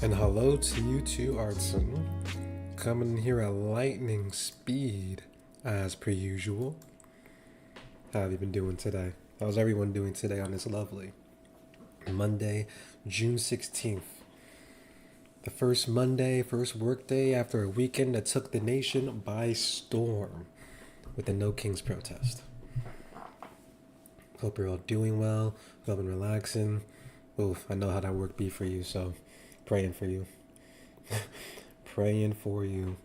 And hello to you too, Artson. Coming in here at lightning speed, as per usual. How have you been doing today? How's everyone doing today on this lovely Monday, June 16th? The first Monday, first work day after a weekend that took the nation by storm with the No Kings protest. Hope you're all doing well. Hope you're relaxing. Oof, I know how that work be for you, so praying for you. Praying for you.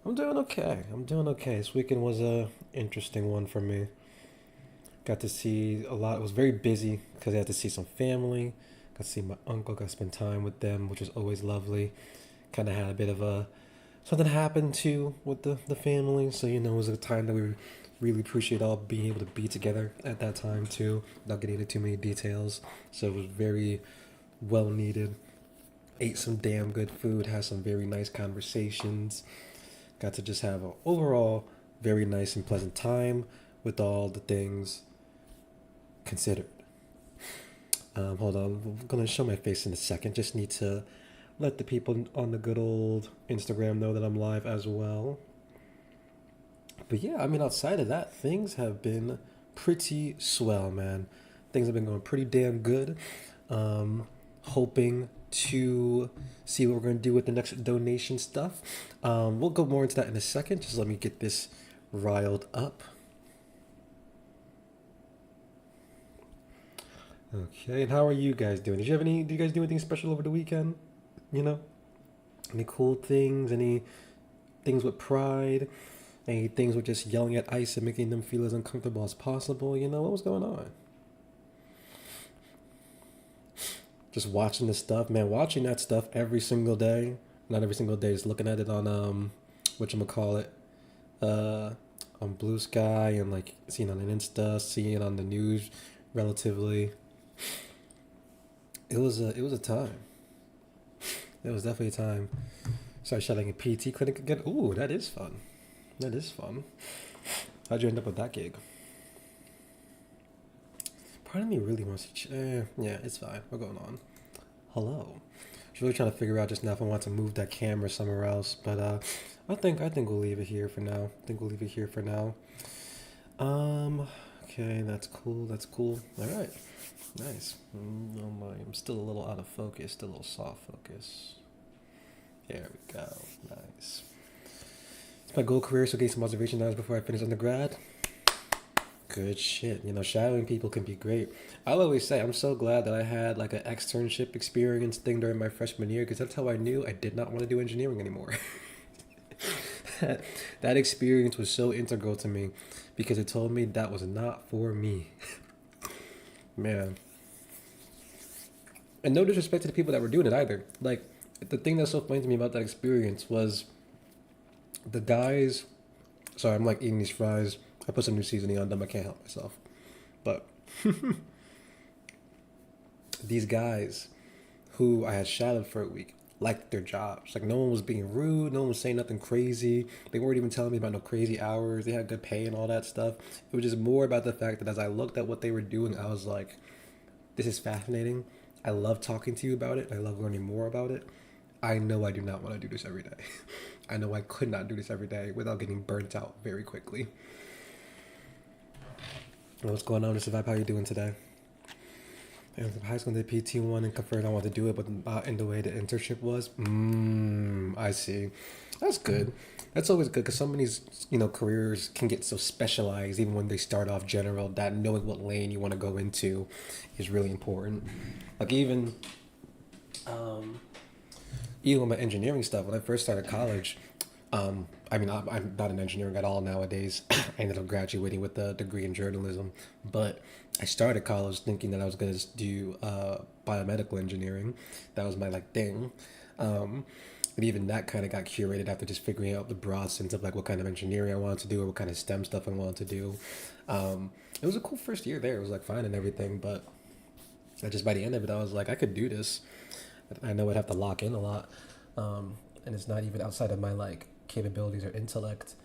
I'm doing okay. This weekend was a interesting one for me. Got to see a lot. It was very busy because I had to see some family. Got to see my uncle. Got to spend time with them, which was always lovely. Kind of had a bit of a something happened too with the family, so it was a time that we really appreciate all being able to be together at that time too, without getting into too many details. So it was very well needed. Ate some damn good food, had some very nice conversations. Got to just have an overall very nice and pleasant time with all the things considered. Hold on, I'm gonna show my face in a second. Just need to let the people on the good old Instagram know that I'm live as well. But yeah, outside of that, things have been pretty swell, man. Things have been going pretty damn good. Hoping to see what we're going to do with the next donation stuff. We'll go more into that in a second. Just let me get this riled up. Okay, and how are you guys doing? Do you guys do anything special over the weekend? Any cool things? Any things with pride? Any things with just yelling at ice and making them feel as uncomfortable as possible? What was going on? Just watching this stuff, man. Watching that stuff every single day. Not every single day. Just looking at it on whatchamacallit, on Blue Sky, and like seeing it on Insta, seeing it on the news, relatively. It was a time. It was definitely a time. Started shouting a PT clinic again. Ooh, that is fun. That is fun. How'd you end up with that gig? Part of me really wants to. Yeah, it's fine. We're going on. Hello. I was really trying to figure out just now if I want to move that camera somewhere else, but I think we'll leave it here for now. Okay, that's cool. All right, nice. Oh my, I'm still a little out of focus. Still a little soft focus. There we go. Nice. It's my goal career, so getting some observation hours before I finish undergrad. Good shit. Shadowing people can be great. I'll always say I'm so glad that I had like an externship experience thing during my freshman year, because that's how I knew I did not want to do engineering anymore. That experience was so integral to me because it told me that was not for me. Man. And no disrespect to the people that were doing it either. Like, the thing that's so funny to me about that experience was the guys. Sorry, I'm like eating these fries. I put some new seasoning on them. I can't help myself. But these guys who I had shadowed for a week liked their jobs. Like, no one was being rude. No one was saying nothing crazy. They weren't even telling me about no crazy hours. They had good pay and all that stuff. It was just more about the fact that as I looked at what they were doing, I was like, this is fascinating. I love talking to you about it. I love learning more about it. I know I do not want to do this every day. I know I could not do this every day without getting burnt out very quickly. What's going on, Mr. Vibe? How are you doing today? I was in high school, did PT1 and confirmed I wanted to do it, but not in the way the internship was. I see. That's good. That's always good because some of these, careers can get so specialized even when they start off general, that knowing what lane you want to go into is really important. Like even even with my engineering stuff, when I first started college, I mean, I'm not in engineering at all nowadays. I ended up graduating with a degree in journalism, but I started college thinking that I was going to do biomedical engineering. That was my like thing. Um, and even that kind of got curated after just figuring out the broad sense of like what kind of engineering I wanted to do or what kind of STEM stuff I wanted to do. It was a cool first year there. It was like fine and everything, but I just by the end of it, I was like, I could do this. I know I'd have to lock in a lot, and it's not even outside of my like capabilities or intellect,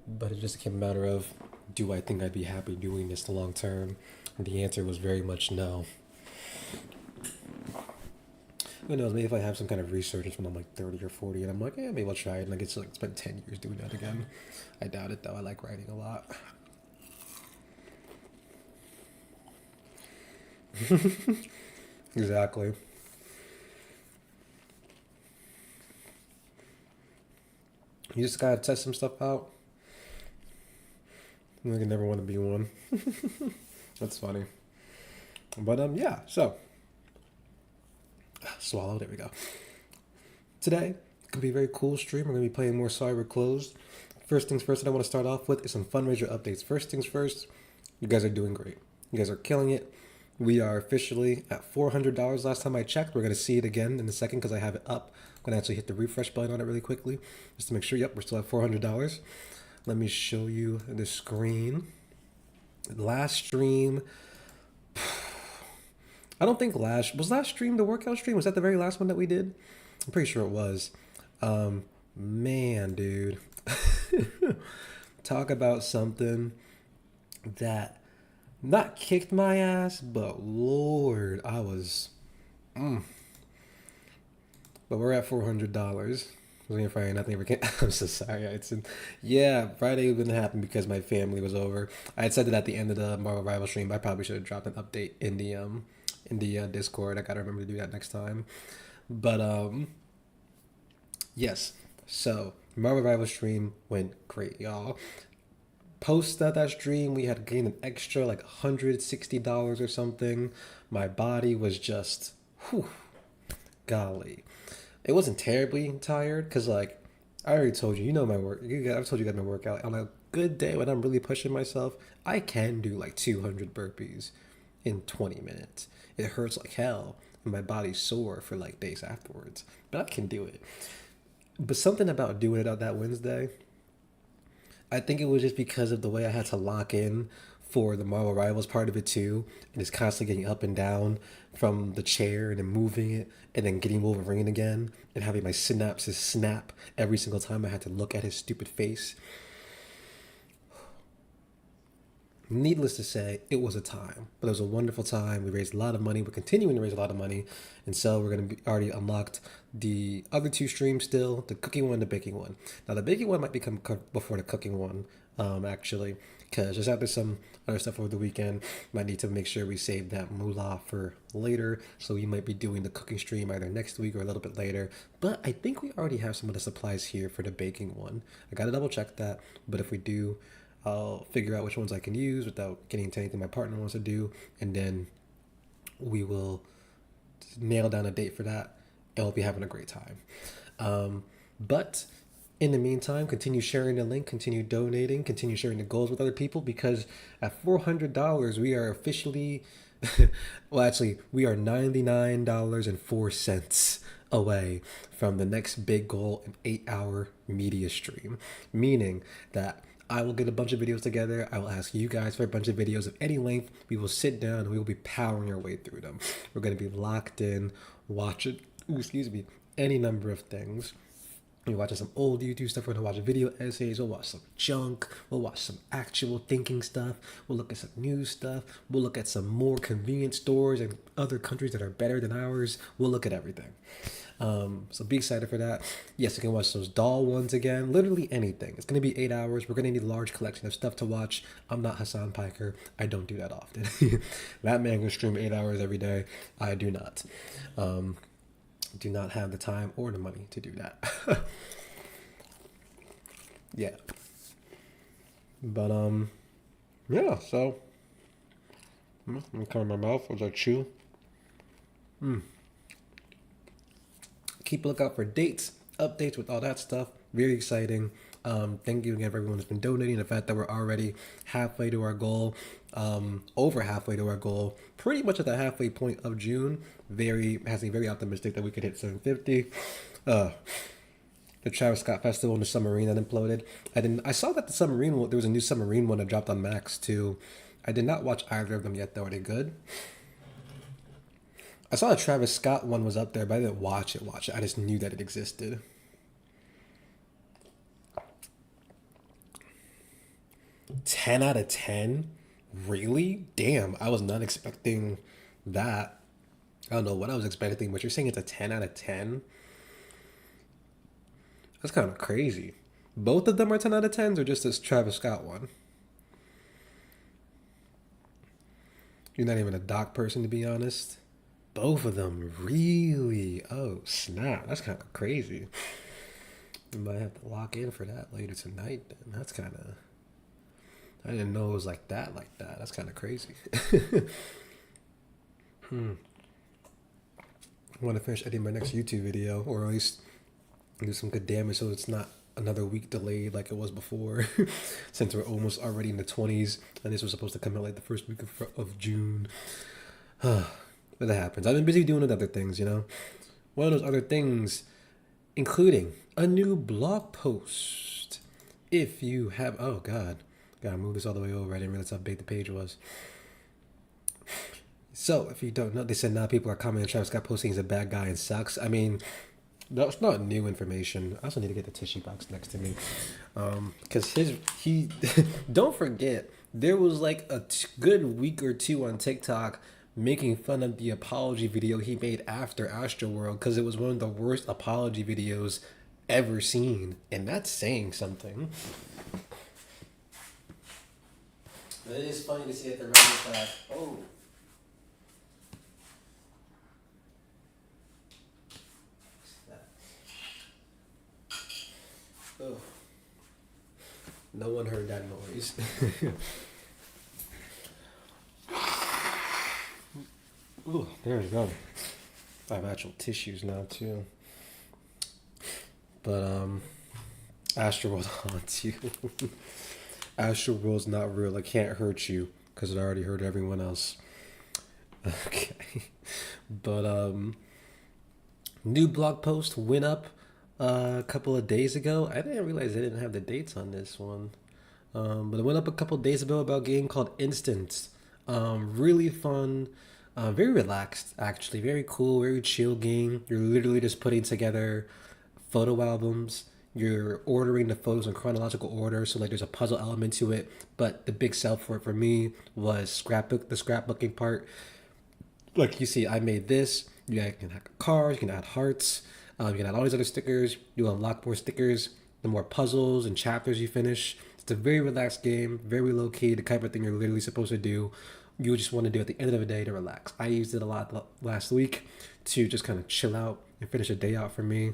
but it just became a matter of, do I think I'd be happy doing this the long term? And the answer was very much no. Who knows? Maybe if I have some kind of resurgence when I'm like 30 or 40, and I'm like, yeah, maybe I'll try it, and I get to like spend 10 years doing that again. I doubt it though. I like writing a lot. Exactly. You just gotta test some stuff out. I can never want to be one. That's funny. But yeah. So swallow. There we go. Today could be a very cool stream. We're gonna be playing more Cyber Closed. First things first, that I want to start off with is some fundraiser updates. First things first, you guys are doing great. You guys are killing it. We are officially at $400 last time I checked. We're going to see it again in a second because I have it up. I'm going to actually hit the refresh button on it really quickly just to make sure. Yep, we're still at $400. Let me show you the screen. Last stream. I don't think last stream the workout stream? Was that the very last one that we did? I'm pretty sure it was. Man, dude. Talk about something that not kicked my ass, but Lord, I was. But we're at $400. Was on Friday, nothing ever came. I'm so sorry. Yeah, Friday didn't happen because my family was over. I had said that at the end of the Marvel Rival stream. But I probably should have dropped an update in the Discord. I gotta remember to do that next time. But yes. So Marvel Rival stream went great, y'all. Post that stream, we had gained an extra like $160 or something. My body was just, whew, golly. It wasn't terribly tired because like I already told you, you know my work. I've told you guys my workout. On a good day when I'm really pushing myself, I can do like 200 burpees in 20 minutes. It hurts like hell, and my body's sore for like days afterwards. But I can do it. But something about doing it on that Wednesday, I think it was just because of the way I had to lock in for the Marvel Rivals part of it too, and it's constantly getting up and down from the chair and then moving it and then getting Wolverine again and having my synapses snap every single time I had to look at his stupid face. Needless to say, it was a time, but it was a wonderful time. We raised a lot of money. We're continuing to raise a lot of money, and so we're going to be already unlocked the other two streams still, the cooking one, the baking one. Now the baking one might become before the cooking one, actually, because just after some other stuff over the weekend, might need to make sure we save that moolah for later. So we might be doing the cooking stream either next week or a little bit later. But I think we already have some of the supplies here for the baking one. I got to double check that, but if we do, I'll figure out which ones I can use without getting into anything my partner wants to do, and then we will nail down a date for that, and we'll be having a great time. But in the meantime, continue sharing the link, continue donating, continue sharing the goals with other people, because at $400, we are officially, well, actually, we are $99.04 away from the next big goal, an 8-hour media stream, meaning that I will get a bunch of videos together. I will ask you guys for a bunch of videos of any length. We will sit down and we will be powering our way through them. We're going to be locked in, watching, any number of things. We're watching some old YouTube stuff. We're going to watch video essays. We'll watch some junk. We'll watch some actual thinking stuff. We'll look at some new stuff. We'll look at some more convenient stores in other countries that are better than ours. We'll look at everything. So be excited for that. Yes, you can watch those doll ones again. Literally anything. It's going to be 8 hours. We're going to need a large collection of stuff to watch. I'm not Hassan Piker. I don't do that often. That man can stream 8 hours every day. I do not. Do not have the time or the money to do that. Yeah. But yeah, so I'm gonna cover my mouth as I chew. keep a lookout for dates, updates with all that stuff. Very exciting. Thank you again for everyone who's been donating. The fact that we're already halfway to our goal, over halfway to our goal, pretty much at the halfway point of June. Has me very optimistic that we could hit 750. The Travis Scott Festival and the submarine that imploded. I saw that there was a new submarine one that dropped on Max too. I did not watch either of them yet though. Are they good? I saw the Travis Scott one was up there, but I didn't watch it. I just knew that it existed. 10 out of 10? Really? Damn, I was not expecting that. I don't know what I was expecting, but you're saying it's a 10 out of 10? That's kind of crazy. Both of them are 10 out of 10s or just this Travis Scott one? You're not even a doc person, to be honest. Both of them, really? Oh, snap. That's kind of crazy. We might have to lock in for that later tonight, then. That's kind of... I didn't know it was like that. That's kind of crazy. I want to finish editing my next YouTube video, or at least do some good damage so it's not another week delayed like it was before. Since we're almost already in the 20s, and this was supposed to come out like the first week of June. But that happens. I've been busy doing other things, you know. One of those other things, including a new blog post. If you have, oh God, gotta move this all the way over. I didn't realize how big the page was. So, if you don't know, they said now people are commenting Travis Scott posting he's a bad guy and sucks. I mean, that's not new information. I also need to get the tissue box next to me. Because he, don't forget, there was like a good week or two on TikTok making fun of the apology video he made after Astroworld because it was one of the worst apology videos ever seen. And that's saying something. But it is funny to see that they're running back. Oh. Oh. No one heard that noise. Ooh, there we go. I have actual tissues now too. But Astroworld haunts you. Astroworld's not real. It can't hurt you because it already hurt everyone else. Okay. But new blog post went up a couple of days ago. I didn't realize they didn't have the dates on this one. But it went up a couple of days ago about a game called Instance. Really fun. Very relaxed, actually. Very cool, very chill game. You're literally just putting together photo albums. You're ordering the photos in chronological order. So, like, there's a puzzle element to it. But the big sell for it for me was the scrapbooking part. Like, you see, I made this. You can add cars, you can add hearts. You can add all these other stickers. You unlock more stickers, the more puzzles and chapters you finish. It's a very relaxed game, very low key, the type of thing you're literally supposed to do. You just want to do at the end of the day to relax. I used it a lot last week to just kind of chill out and finish a day out for me. You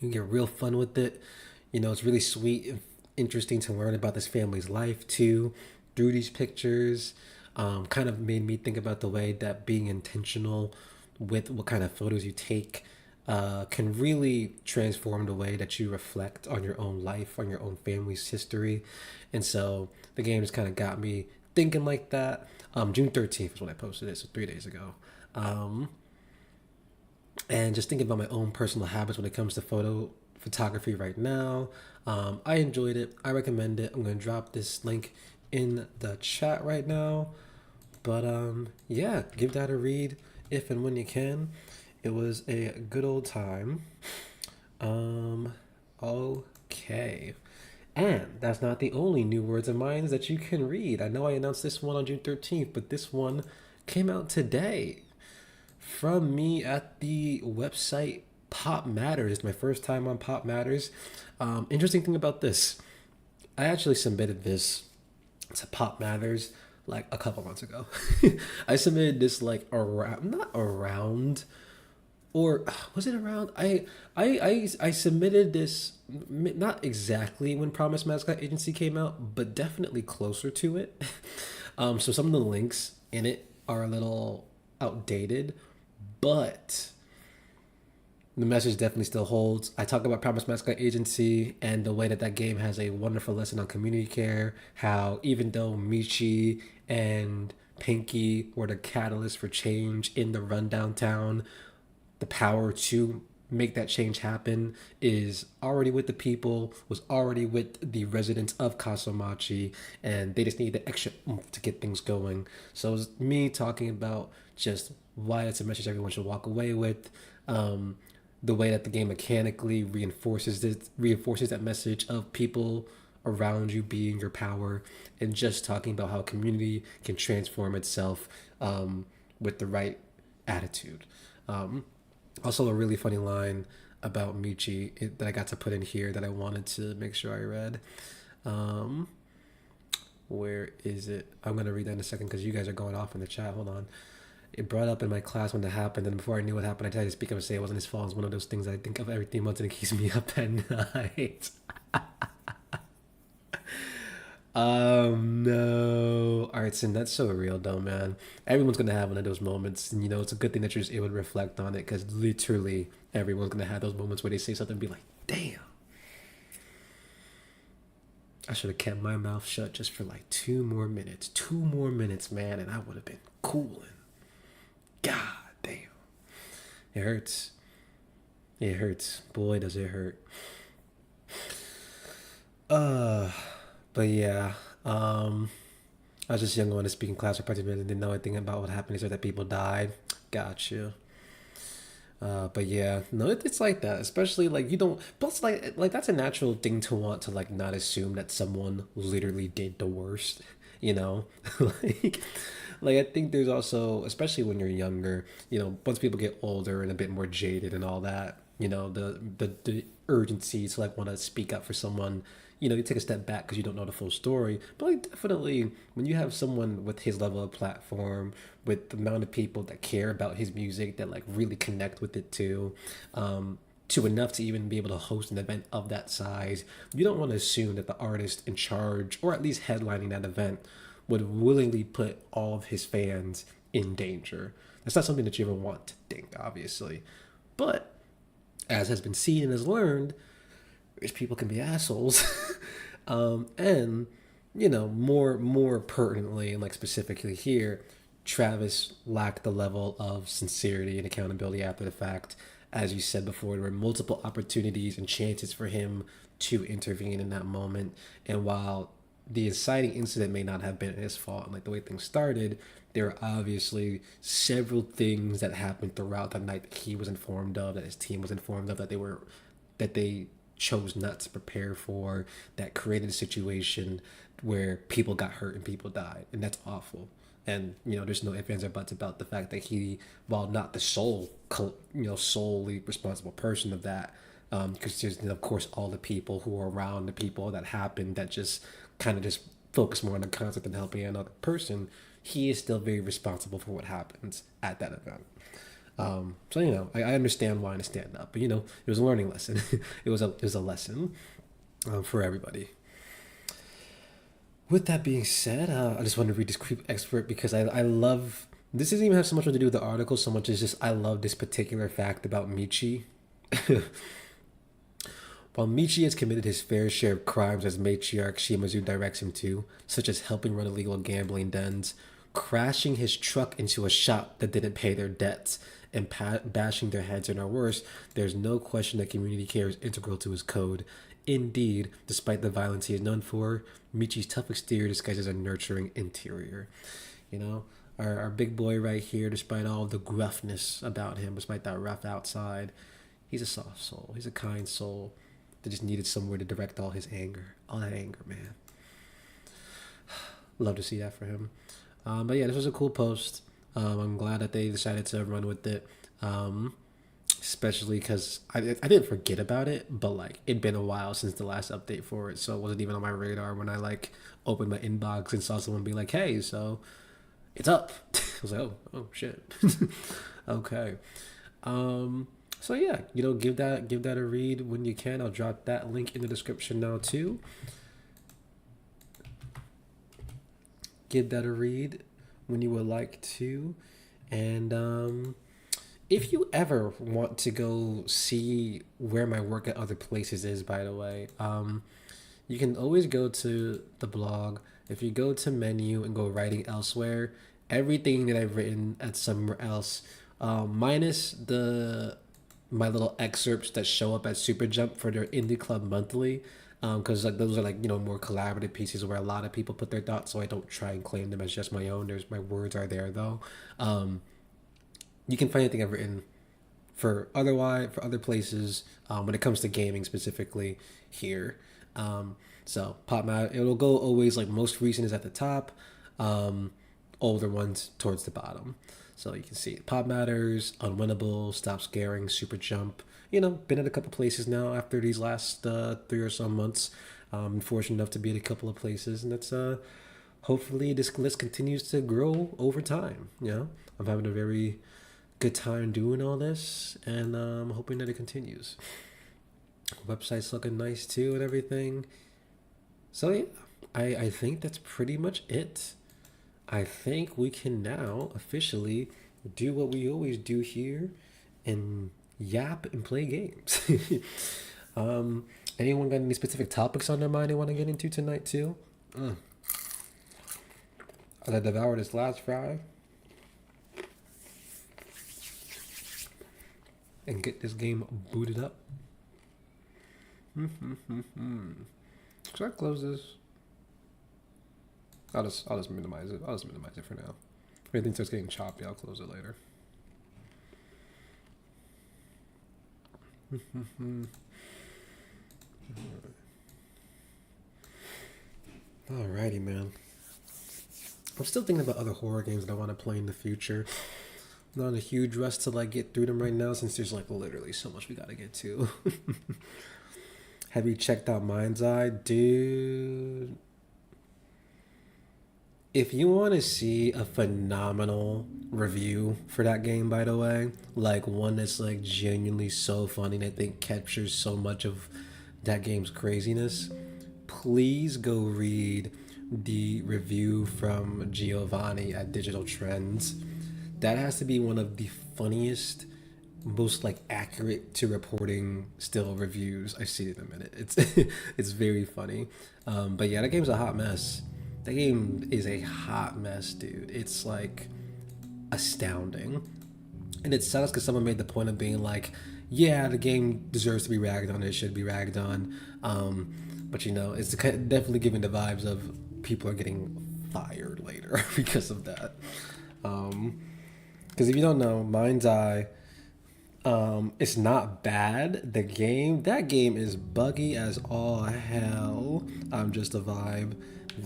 can get real fun with it. You know, it's really sweet and interesting to learn about this family's life too through these pictures. Kind of made me think about the way that being intentional with what kind of photos you take can really transform the way that you reflect on your own life, on your own family's history. And so the game just kind of got me thinking like that. June 13th is when I posted it, so 3 days ago. And just thinking about my own personal habits when it comes to photography right now. I enjoyed it. I recommend it. I'm going to drop this link in the chat right now. But yeah, give that a read if and when you can. It was a good old time. Okay. And that's not the only new words of mine that you can read. I know I announced this one on June 13th, but this one came out today from me at the website Pop Matters. It's my first time on Pop Matters. Interesting thing about this, I actually submitted this to Pop Matters like a couple months ago. I submitted this like not around, or was it around? I submitted this not exactly when Promise Mascot Agency came out, but definitely closer to it. So some of the links in it are a little outdated, but the message definitely still holds. I talk about Promise Mascot Agency and the way that that game has a wonderful lesson on community care. How even though Michi and Pinky were the catalyst for change in the rundown town, the power to make that change happen is already with the people, was already with the residents of Kasomachi, and they just need the extra oomph to get things going. So it's me talking about just why it's a message everyone should walk away with. The way that the game mechanically reinforces that message of people around you being your power, and just talking about how a community can transform itself with the right attitude. Also, a really funny line about Michi that I got to put in here that I wanted to make sure I read. Um, where is it? I'm gonna read that in a second because you guys are going off in the chat. Hold on. It brought up in my class when that happened, and before I knew what happened, I tried to speak up and say it wasn't his fault. It's one of those things I think of every 3 months and it keeps me up at night. No. All right, Sin, that's so real, though, man. Everyone's gonna have one of those moments, and it's a good thing that you're just able to reflect on it, because literally everyone's gonna have those moments where they say something and be like, "Damn, I should have kept my mouth shut just for like 2 more minutes, 2 more minutes, man, and I would have been cooling." God damn, it hurts. It hurts. Boy, does it hurt. Uh, but yeah. I was just young when I speaking class or participated and didn't know anything about what happened. Or that people died. Gotcha. But yeah, no, it's like that. Especially like you don't. Plus, like that's a natural thing to want to like not assume that someone literally did the worst. You know, like I think there's also, especially when you're younger, once people get older and a bit more jaded and all that, the urgency to like want to speak up for someone, you take a step back because you don't know the full story. But like definitely when you have someone with his level of platform, with the amount of people that care about his music, that like really connect with it too, to enough to even be able to host an event of that size, you don't want to assume that the artist in charge, or at least headlining that event, would willingly put all of his fans in danger. That's not something that you ever want to think, obviously. But as has been seen and has learned, rich people can be assholes. And more pertinently, and like specifically here, Travis lacked the level of sincerity and accountability after the fact. As you said before, there were multiple opportunities and chances for him to intervene in that moment. And while the inciting incident may not have been his fault, and like the way things started, there are obviously several things that happened throughout the night that he was informed of, that his team was informed of, that they chose not to prepare for, that created a situation where people got hurt and people died, and that's awful. And there's no ifs ands or buts about the fact that he, while not the solely responsible person of that, because there's of course all the people who are around the people that happened that just kind of just focus more on the concept than helping another person. He is still very responsible for what happens at that event. So I understand why to stand up, but it was a learning lesson. it was a lesson for everybody. With that being said, I just wanted to read this creep expert because I love. This doesn't even have so much to do with the article so much as just I love this particular fact about Michi. While Michi has committed his fair share of crimes as matriarch Shimazu directs him to, such as helping run illegal gambling dens, crashing his truck into a shop that didn't pay their debts, and bashing their heads in, or worse, there's no question that community care is integral to his code. Indeed, despite the violence he is known for, Michi's tough exterior disguises a nurturing interior. Our big boy right here, despite all the gruffness about him, despite that rough outside, he's a soft soul. He's a kind soul that just needed somewhere to direct all his anger. All that anger, man. Love to see that for him. But yeah, this was a cool post. I'm glad that they decided to run with it. Especially because I didn't forget about it, but like it'd been a while since the last update for it, so it wasn't even on my radar when I like opened my inbox and saw someone be like, "Hey, so it's up." I was like, "Oh shit." Okay. So yeah, give that a read when you can. I'll drop that link in the description now too. Give that a read when you would like to, and If you ever want to go see where my work at other places is, by the way, you can always go to the blog. If you go to menu and go writing elsewhere, everything that I've written at somewhere else, minus the my little excerpts that show up at Super Jump for their Indie Club monthly, because like those are like more collaborative pieces where a lot of people put their thoughts, so I don't try and claim them as just my own. There's my words are there though. Um, you can find anything I've written for other places when it comes to gaming specifically here. So pop matter it'll go always like most recent is at the top, um, older ones towards the bottom. So you can see pop matters, unwinnable, stop scaring, super jump. Been at a couple places now after these last 3 or so months. Fortunate enough to be at a couple of places, and that's hopefully this list continues to grow over time. I'm having a very good time doing all this, and I'm hoping that it continues. Website's looking nice too and everything. So yeah, I think that's pretty much it. I think we can now officially do what we always do here and yap and play games. um, Anyone got any specific topics on their mind they want to get into tonight too? As I devour this last fry and get this game booted up. Should I close this? I'll just minimize it. I'll just minimize it for now. If anything starts getting choppy, I'll close it later. Alrighty, man. I'm still thinking about other horror games that I want to play in the future. I'm not in a huge rush to like get through them right now since there's like literally so much we gotta get to. Have you checked out Mind's Eye, dude? If you want to see a phenomenal review for that game, by the way, like one that's like genuinely so funny and I think captures so much of that game's craziness, please go read the review from Giovanni at Digital Trends. That has to be one of the funniest, most like accurate to reporting still reviews I've seen in a minute. It's it's very funny. But yeah, that game's a hot mess. That game is a hot mess, dude. It's like astounding. And it sucks because someone made the point of being like, yeah, the game deserves to be ragged on. It should be ragged on. But it's definitely giving the vibes of people are getting fired later because of that. Because if you don't know, Mind's Eye, it's not bad. That game is buggy as all hell. I'm just a vibe.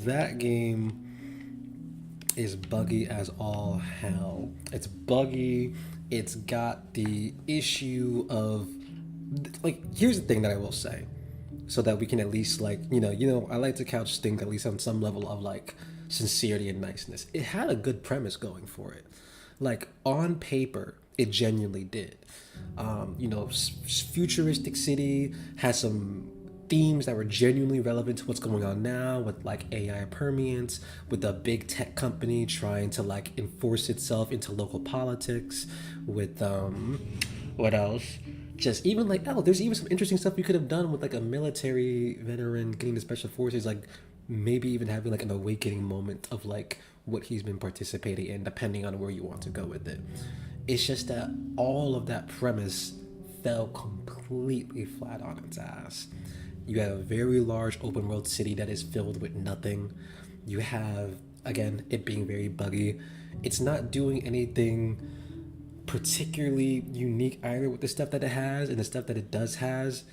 That game is buggy as all hell. It's buggy. It's got the issue of like. Here's the thing that I will say, so that we can at least like I like to couch things at least on some level of like sincerity and niceness. It had a good premise going for it. Like on paper, it genuinely did. Futuristic city has some themes that were genuinely relevant to what's going on now with like AI permeance, with a big tech company trying to like enforce itself into local politics, with what else? Just even like there's even some interesting stuff you could have done with like a military veteran getting the special forces, like maybe even having like an awakening moment of like what he's been participating in, depending on where you want to go with it. It's just that all of that premise fell completely flat on its ass. You have a very large open world city that is filled with nothing. You have, again, it being very buggy. It's not doing anything particularly unique either with the stuff that it has, and the stuff that it does has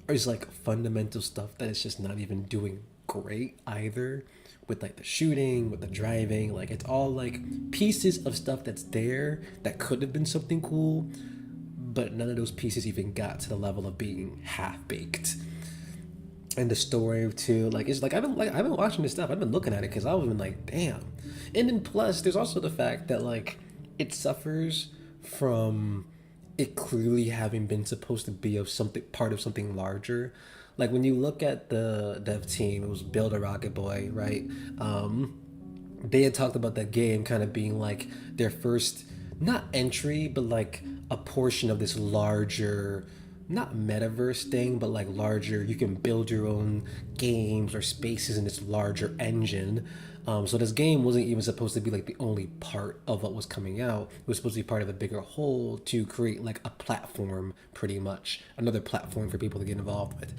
is like fundamental stuff that it's just not even doing great either, with like the shooting, with the driving. Like it's all like pieces of stuff that's there that could have been something cool, but none of those pieces even got to the level of being half baked. And the story too, like it's like I've been watching this stuff. I've been looking at it because I was been like, damn. And then plus, there's also the fact that like it suffers from it clearly having been supposed to be of something part of something larger. Like when you look at the dev team, it was Build a Rocket Boy, right? They had talked about that game kind of being like their first not entry, but like a portion of this larger, not metaverse thing, but like larger. You can build your own games or spaces in this larger engine. So this game wasn't even supposed to be like the only part of what was coming out. It was supposed to be part of a bigger whole to create like a platform, pretty much another platform for people to get involved with.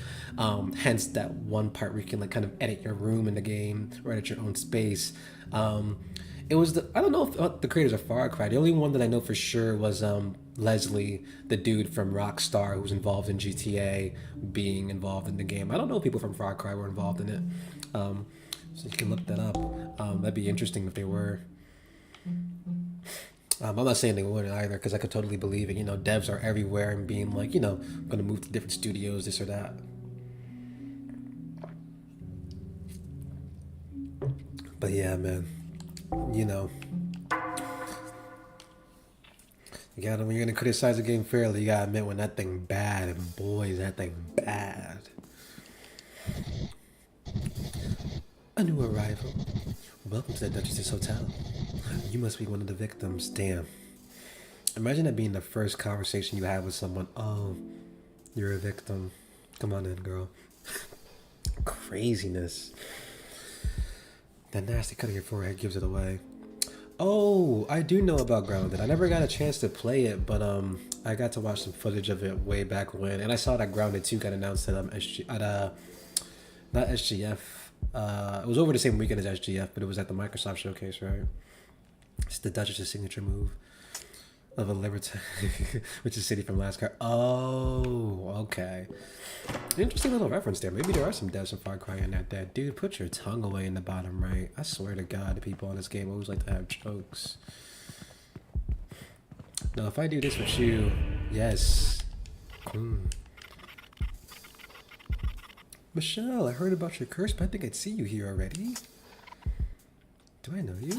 Hence that one part where you can like kind of edit your room in the game or edit your own space. It was the I don't know if the creators of Far Cry. The only one that I know for sure was Leslie, the dude from Rockstar who was involved in GTA, being involved in the game. I don't know if people from Far Cry were involved in it, so you can look that up. That'd be interesting if they were. I'm not saying they wouldn't either, because I could totally believe it. You know, devs are everywhere and being like, I'm gonna move to different studios, this or that. But yeah, man, you know. You gotta, when you're gonna criticize a game fairly, you gotta admit when that thing bad, and boy, is that thing bad. A new arrival. Welcome to the Duchess's Hotel. You must be one of the victims. Damn. Imagine that being the first conversation you have with someone. Oh, you're a victim. Come on in, girl. Craziness. That nasty cut on your forehead gives it away. Oh, I do know about Grounded. I never got a chance to play it, but I got to watch some footage of it way back when, and I saw that Grounded 2 got announced at not SGF. It was over the same weekend as SGF, but it was at the Microsoft showcase, right? It's the Duchess's signature move of a libertine, which is City from Last Card. Oh, okay. Interesting little reference there. Maybe there are some devs in Far Cry in that. Dude, put your tongue away in the bottom right. I swear to God, the people on this game always like to have jokes. Now, if I do this with you, yes. Michelle, I heard about your curse, but I think I'd see you here already. Do I know you?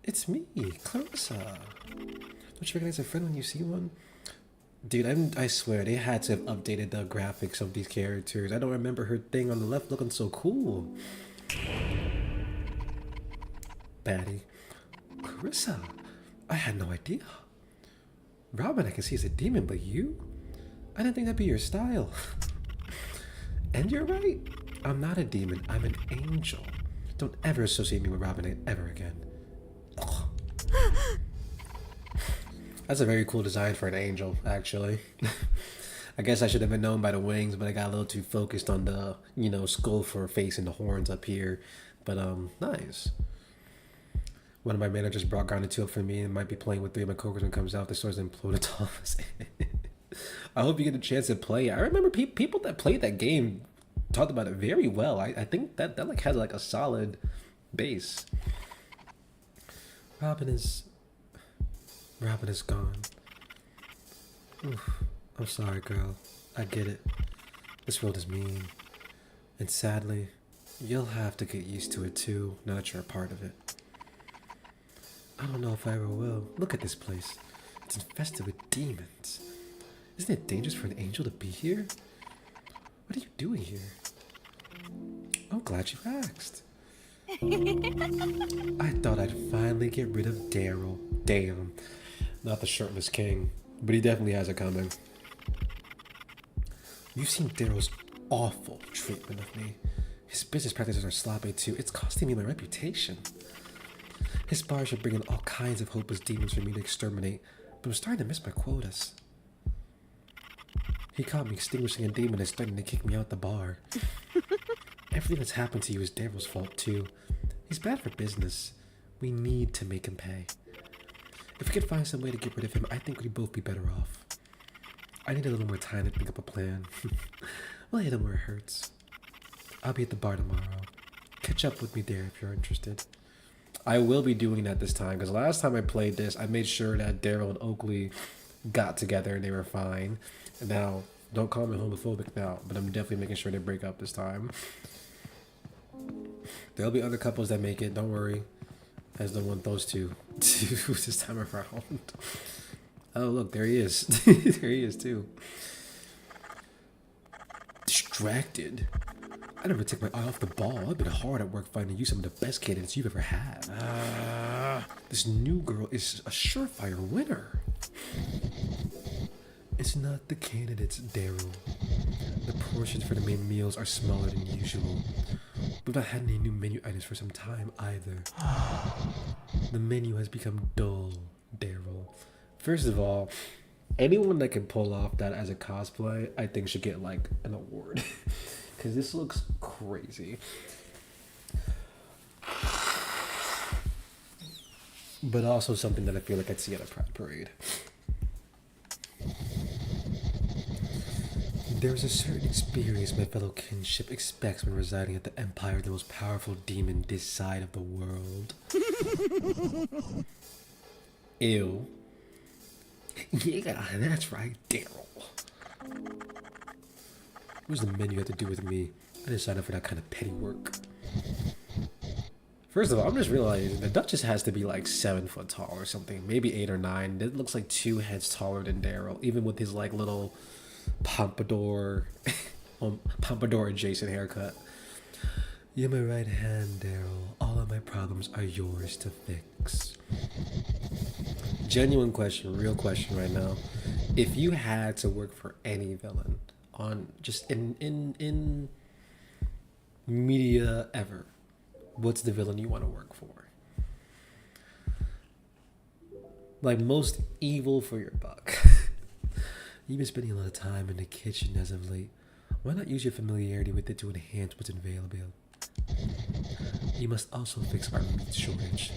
It's me, Clarissa. Don't you recognize a friend when you see one? Dude, I swear, they had to have updated the graphics of these characters. I don't remember her thing on the left looking so cool. Baddie. Clarissa, I had no idea. Robin, I can see is a demon, but you? I didn't think that'd be your style. And you're right. I'm not a demon. I'm an angel. Don't ever associate me with Robin ever again. Ugh. That's a very cool design for an angel, actually. I guess I should have been known by the wings, but I got a little too focused on the, skull for a face and the horns up here. But, nice. One of my managers brought Grounded 2 up for me and might be playing with 3 of my coworkers when it comes out. The store's imploded all of us. I hope you get a chance to play it. I remember people that played that game talked about it very well. I think that like has like a solid base. Robin is gone. Oof. I'm sorry, girl. I get it. This world is mean. And sadly, you'll have to get used to it too, now that you're a part of it. I don't know if I ever will. Look at this place. It's infested with demons. Isn't it dangerous for an angel to be here? What are you doing here? I'm glad you asked. I thought I'd finally get rid of Daryl. Damn. Not the shirtless king, but he definitely has it coming. You've seen Daryl's awful treatment of me. His business practices are sloppy too. It's costing me my reputation. His bars are bringing all kinds of hopeless demons for me to exterminate, but I'm starting to miss my quotas. He caught me extinguishing a demon and starting to kick me out the bar. Everything that's happened to you is Daryl's fault too. He's bad for business. We need to make him pay. If we could find some way to get rid of him, I think we'd both be better off. I need a little more time to think up a plan. We'll hit him where it hurts. I'll be at the bar tomorrow. Catch up with me there if you're interested. I will be doing that this time, because last time I played this, I made sure that Daryl and Oakley got together and they were fine. And now, don't call me homophobic now, but I'm definitely making sure they break up this time. There'll be other couples that make it, don't worry. I just don't want those two this time around. Oh, look, there he is. There he is, too. Distracted. I never take my eye off the ball. I've been hard at work finding you some of the best candidates you've ever had. This new girl is a surefire winner. It's not the candidates, Daryl. The portions for the main meals are smaller than usual. We've not had any new menu items for some time either. The menu has become dull, Daryl. First of all, anyone that can pull off that as a cosplay, I think should get like an award. Because this looks crazy. But also something that I feel like I'd see at a pride parade. There's a certain experience my fellow kinship expects when residing at the Empire, the most powerful demon this side of the world. Ew. Yeah, that's right, Daryl. What does the menu have to do with me? I didn't sign up for that kind of petty work. First of all, I'm just realizing the Duchess has to be like 7 foot tall or something. Maybe 8 or 9. It looks like 2 heads taller than Daryl, even with his like little pompadour adjacent haircut. You're my right hand, Daryl. All of my problems are yours to fix. Genuine question, real question right now. If you had to work for any villain on just in media ever, what's the villain you want to work for? Like most evil for your buck. You've been spending a lot of time in the kitchen as of late. Why not use your familiarity with it to enhance what's available? You must also fix our meat shortage.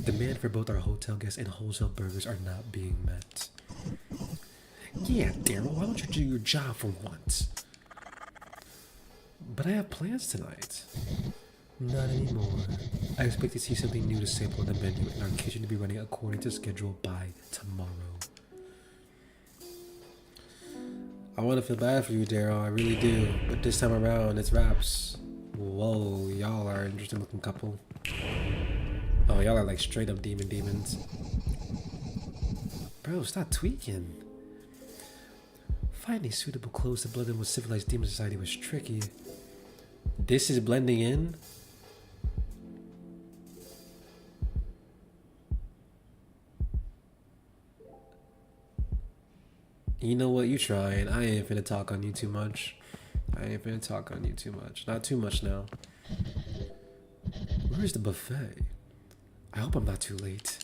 Demand for both our hotel guests and wholesale burgers are not being met. Yeah, Daryl, why don't you do your job for once? But I have plans tonight. Not anymore. I expect to see something new to sample in the menu and our kitchen to be running according to schedule by tomorrow. I want to feel bad for you, Daryl. I really do. But this time around, it's wraps. Whoa, y'all are an interesting looking couple. Oh, y'all are like straight up demons. Bro, stop tweaking. Finding suitable clothes to blend in with civilized demon society was tricky. This is blending in? You know what? You trying. I ain't finna talk on you too much. Not too much now. Where's the buffet? I hope I'm not too late.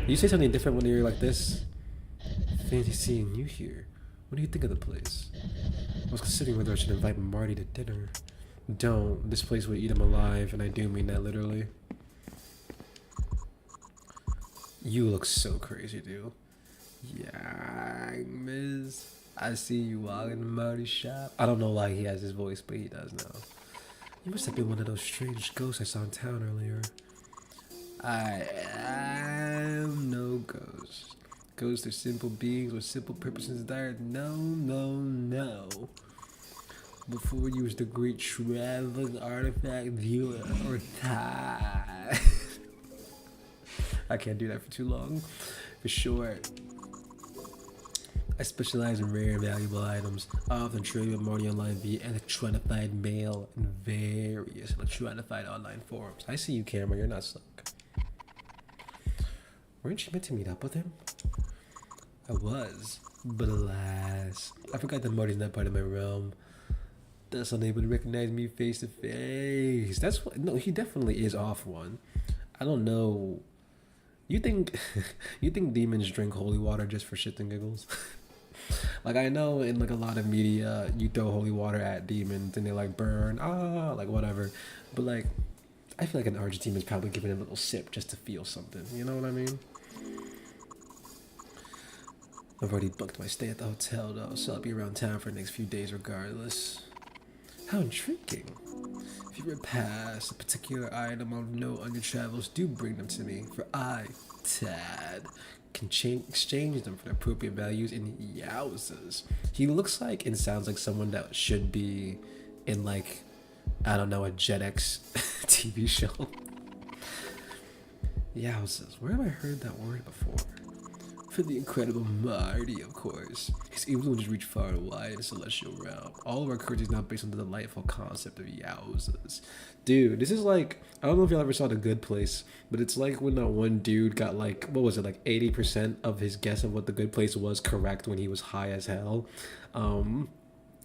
You say something different when you're like this? Fancy seeing you here. What do you think of the place? I was considering whether I should invite Marty to dinner. Don't. This place would eat him alive, and I do mean that literally. You look so crazy, dude. Yeah, miss. I see you walking in Marty's shop. I don't know why he has his voice, but he does now. You must have been one of those strange ghosts I saw in town earlier. I am no ghost. Ghosts are simple beings with simple purposes and desires. No. Before you was the great traveling artifact viewer or tie. I can't do that for too long. For sure. I specialize in rare and valuable items. I often trade with Marty online via electronified mail and various electronified online forums. I see you, Camera. You're not stuck. Weren't you meant to meet up with him? I was, but alas, I forgot that Marty's not part of my realm. Thus unable to recognize me face to face. That's what. No, he definitely is off one. I don't know. You think demons drink holy water just for shits and giggles? Like, I know in like a lot of media you throw holy water at demons and they like burn, like whatever. But like, I feel like an Argentine is probably giving a little sip just to feel something. You know what I mean? I've already booked my stay at the hotel though, so I'll be around town for the next few days regardless. How intriguing. If you ever pass a particular item of note on your travels, do bring them to me, for I, Tad, can exchange them for the appropriate values in yowzas. He looks like and sounds like someone that should be in like, I don't know, a JetX TV show. Yowzas, where have I heard that word before? For the incredible Marty, of course. His influence reached far and wide in the celestial realm. All of our currency is now based on the delightful concept of Yowzas. Dude, this is like, I don't know if y'all ever saw The Good Place, but it's like when that one dude got like, what was it, like 80% of his guess of what The Good Place was correct when he was high as hell.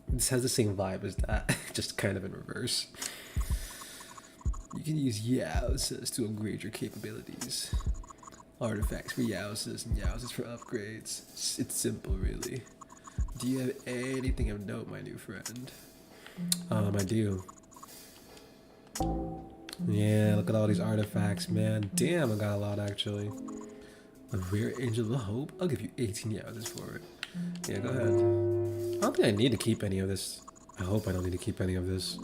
This has the same vibe as that, just kind of in reverse. You can use Yowzas to upgrade your capabilities. Artifacts for Yowzas and Yowzas for upgrades. It's simple, really. Do you have anything of note, my new friend? I do. Yeah, look at all these artifacts, man. Damn, I got a lot, actually. A rare Angel of Hope? I'll give you 18 Yowzas for it. Yeah, go ahead. I don't think I need to keep any of this. I hope I don't need to keep any of this.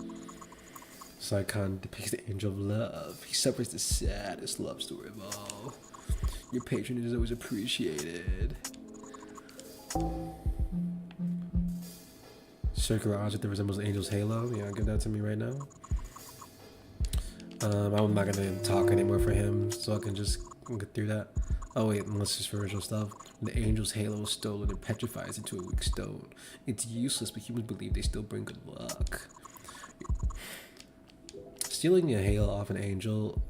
This icon depicts the Angel of Love. He separates the saddest love story of all. Your patronage is always appreciated. Circular object that resembles the Angel's halo. Yeah, give that to me right now. I'm not gonna talk anymore for him, so I can just get through that. Oh wait, unless it's for original stuff. When the Angel's halo is stolen, it petrifies into a weak stone. It's useless, but humans believe they still bring good luck. Stealing a halo off an angel,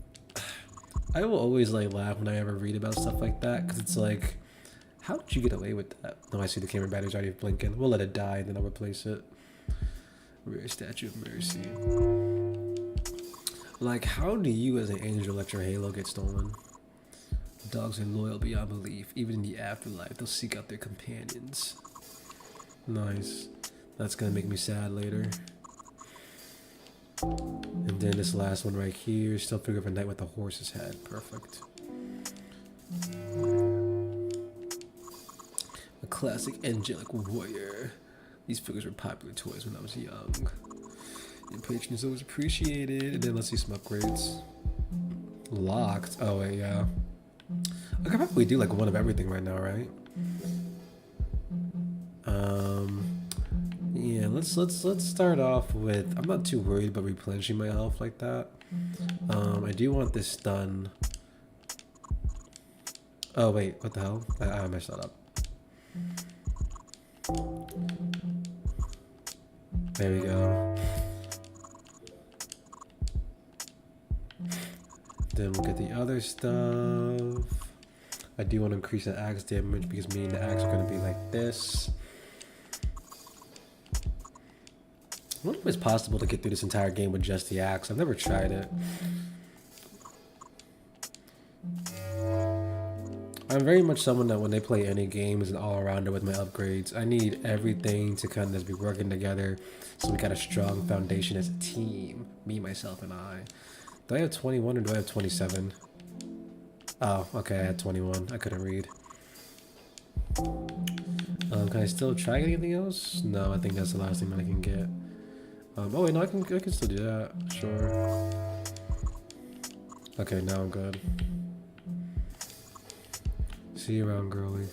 I will always like laugh when I ever read about stuff like that, because it's like, how did you get away with that? Oh, I see the camera battery's already blinking. We'll let it die and then I'll replace it. Rare Statue of Mercy. Like, how do you as an angel let your halo get stolen? Dogs are loyal beyond belief. Even in the afterlife, they'll seek out their companions. Nice. That's gonna make me sad later. And then this last one right here, still figure of a knight with a horse's head. Perfect. A classic angelic warrior. These figures were popular toys when I was young. Your patron is always appreciated. And then let's see some upgrades. Locked. Oh wait, yeah. I could probably do like one of everything right now, right? Yeah, let's start off with, I'm not too worried about replenishing my health like that. I do want this done. Oh wait, what the hell? I messed that up. There we go. Then we'll get the other stuff. I do want to increase the axe damage because me and the axe are going to be like this. I wonder if it's possible to get through this entire game with just the axe. I've never tried it. I'm very much someone that when they play any game is an all-arounder with my upgrades. I need everything to kind of just be working together so we got a strong foundation as a team. Me, myself, and I. Do I have 21 or do I have 27? Oh, okay, I had 21. I couldn't read. Can I still try anything else? No, I think that's the last thing that I can get. Oh wait, no, I can still do that. Sure. Okay, now I'm good. See you around, girly.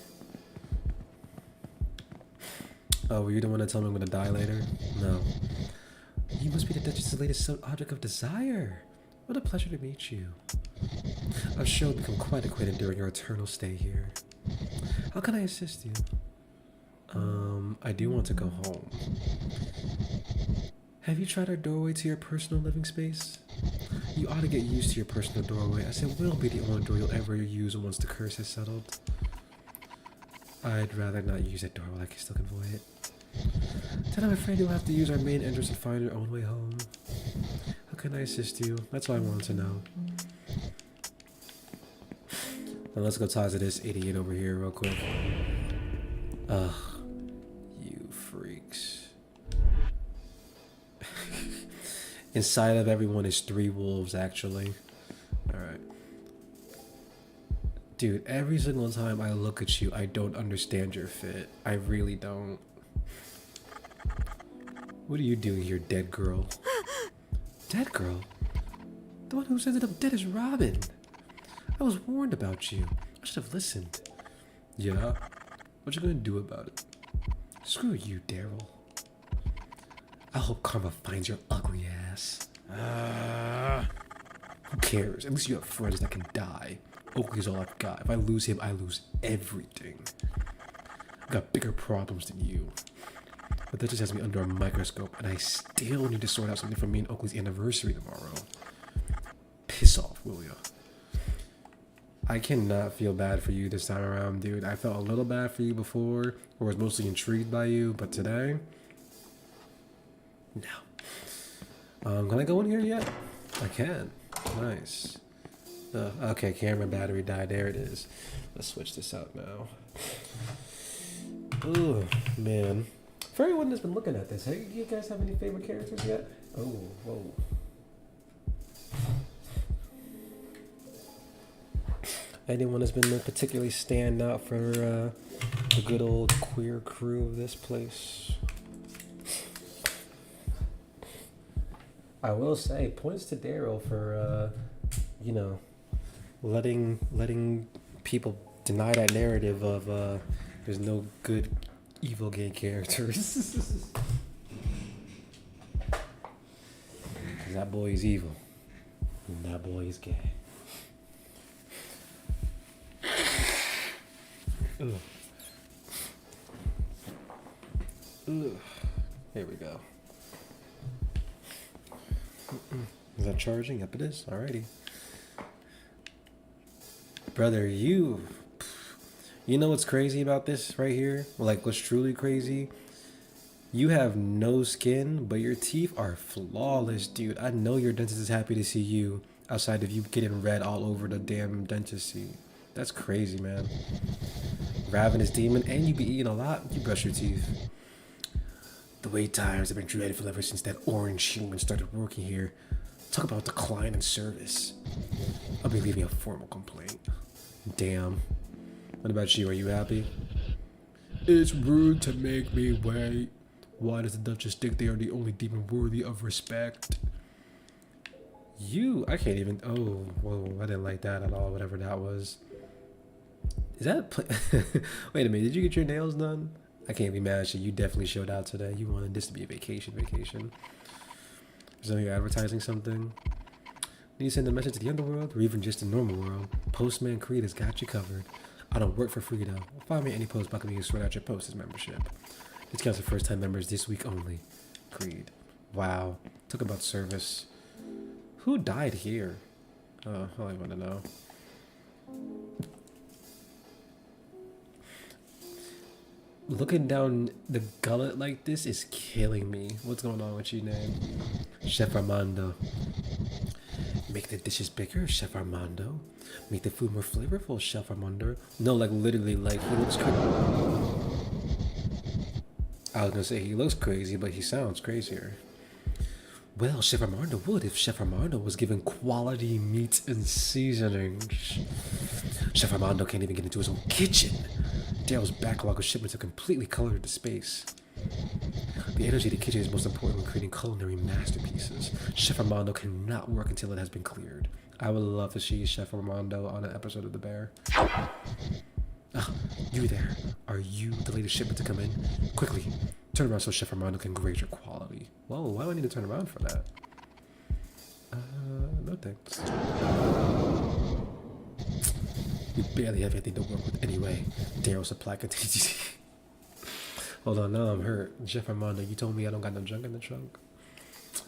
Oh, were you the one that told me I'm gonna die later? No. You must be the Duchess's latest object of desire. What a pleasure to meet you. I've sure become quite acquainted during your eternal stay here. How can I assist you? I do want to go home. Have you tried our doorway to your personal living space? You ought to get used to your personal doorway, as it will be the only door you'll ever use once the curse has settled. I'd rather not use that door while I can still convoy it. Then I'm afraid you'll have to use our main entrance and find your own way home. How can I assist you? That's all I wanted to know. Now let's go talk to this idiot over here real quick. Ugh. You freaks. Inside of everyone is 3 wolves, actually. Alright. Dude, every single time I look at you, I don't understand your fit. I really don't. What are you doing here, dead girl? Dead girl? The one who's ended up dead is Robin. I was warned about you. I should have listened. Yeah? What you gonna do about it? Screw you, Daryl. I hope karma finds your ugly ass. Who cares? At least you have friends that can die. Oakley's all I've got. If I lose him, I lose everything. I've got bigger problems than you. But that just has me under a microscope, and I still need to sort out something for me and Oakley's anniversary tomorrow. Piss off, will ya? I cannot feel bad for you this time around, dude. I felt a little bad for you before, or was mostly intrigued by you, but today, no. Can I go in here yet? I can. Nice. Okay, camera battery died. There it is. Let's switch this out now. Oh, man. For everyone that's been looking at this, hey, you guys have any favorite characters yet? Oh, whoa. Anyone that's been particularly stand out for the good old queer crew of this place? I will say, points to Daryl for, you know, letting people deny that narrative of there's no good evil gay characters. Because that boy is evil. And that boy is gay. Ugh. Ugh. Here we go. Is that charging? Yep, it is. Alrighty. Brother, you know what's crazy about this right here? Like, what's truly crazy? You have no skin, but your teeth are flawless, dude. I know your dentist is happy to see you outside of you getting red all over the damn dentistry. That's crazy, man. Ravenous demon, and you be eating a lot. You brush your teeth. The wait times have been dreadful ever since that orange human started working here. Talk about decline in service. I'll be leaving a formal complaint. Damn. What about you? Are you happy? It's rude to make me wait. Why does the Duchess think they are the only demon worthy of respect? I can't even. Oh, whoa! I didn't like that at all. Whatever that was. Is that? Wait a minute. Did you get your nails done? I can't be mad at you. You definitely showed out today. You wanted this to be a vacation. Is that you're advertising something? Need to send a message to the underworld, or even just the normal world? Postman Creed has got you covered. I don't work for free though. Find me any post bucket you can sort out your post as membership. This counts for first time members this week only. Creed. Wow. Talk about service. Who died here? Oh, I want to know. Looking down the gullet like this is killing me. What's going on with you, name? Chef Armando. Make the dishes bigger, Chef Armando. Make the food more flavorful, Chef Armando. No, like literally, like he looks crazy. I was gonna say he looks crazy, but he sounds crazier. Well, Chef Armando would if Chef Armando was given quality meats and seasonings. Chef Armando can't even get into his own kitchen. Daryl's backlog of shipments have completely colored the space. The energy of the kitchen is most important when creating culinary masterpieces. Chef Armando cannot work until it has been cleared. I would love to see Chef Armando on an episode of The Bear. You there. Are you the latest shipment to come in? Quickly, turn around so Chef Armando can grade your quality. Whoa, why do I need to turn around for that? No thanks. You barely have anything to work with anyway. Daryl supply continues. Hold on, now I'm hurt. Chef Armando, you told me I don't got no junk in the trunk?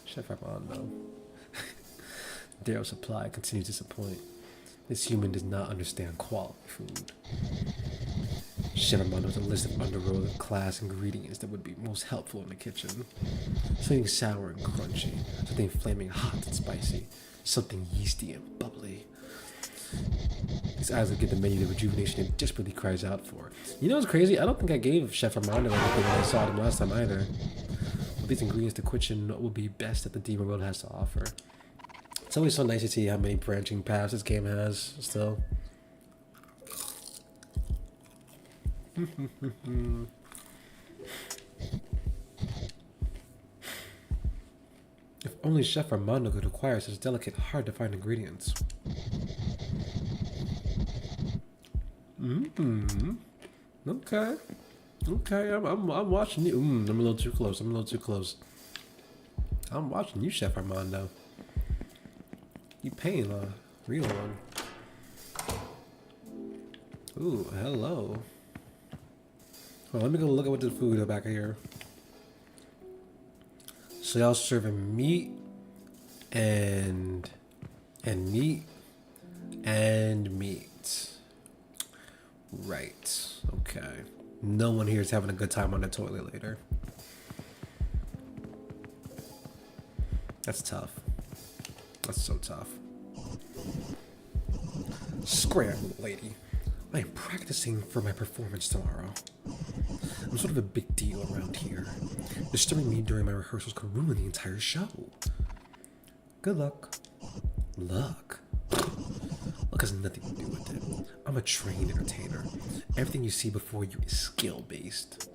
Chef Armando. Daryl supply continues to disappoint. This human does not understand quality food. Chef Armando has a list of underworld class ingredients that would be most helpful in the kitchen. Something sour and crunchy. Something flaming hot and spicy. Something yeasty and bubbly. His eyes look at the menu, the rejuvenation it desperately cries out for. You know what's crazy? I don't think I gave Chef Armando anything when I saw him last time either. With these ingredients, the kitchen will be best that the demon world has to offer. It's always so nice to see how many branching paths this game has still. If only Chef Armando could acquire such delicate, hard-to-find ingredients. Okay. Okay, I'm watching you. I'm a little too close. I'm watching you, Chef Armando. You paying a real one. Ooh, hello. Well, let me go look at what the food back here. So y'all serving meat and meat and meat. Right. Okay. No one here is having a good time on the toilet later. That's tough. That's so tough. Scram, lady. I am practicing for my performance tomorrow. I'm sort of a big deal around here. Disturbing me during my rehearsals could ruin the entire show. Good luck. Luck? Luck has nothing to do with it. I'm a trained entertainer. Everything you see before you is skill-based.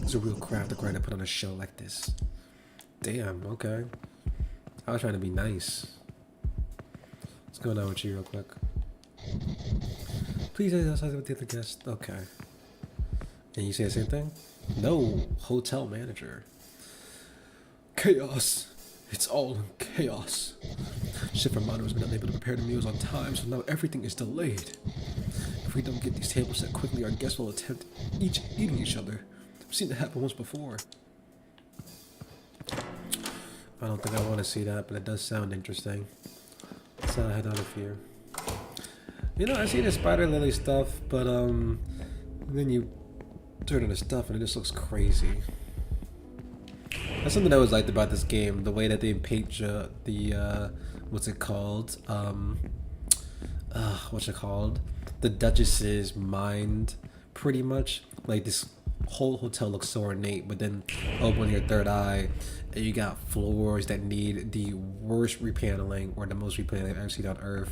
There's a real craft to grind to put on a show like this. Damn, okay. I was trying to be nice. What's going on with you real quick? Please stay outside with the other guests. Okay. And you say the same thing? No, hotel manager. Chaos. It's all in chaos. Chef Romano has been unable to prepare the meals on time, so now everything is delayed. If we don't get these tables set quickly, our guests will attempt eating each other. I've seen it happen once before. I don't think I want to see that, but it does sound interesting. So I head out of here. You know, I see the spider lily stuff, but then you turn into stuff and it just looks crazy. That's something I always liked about this game, the way that they paint the what's it called? The Duchess's mind, pretty much. Like, this whole hotel looks so ornate, but then open your third eye and you got floors that need the worst repaneling, or the most repaneling I've ever seen on Earth.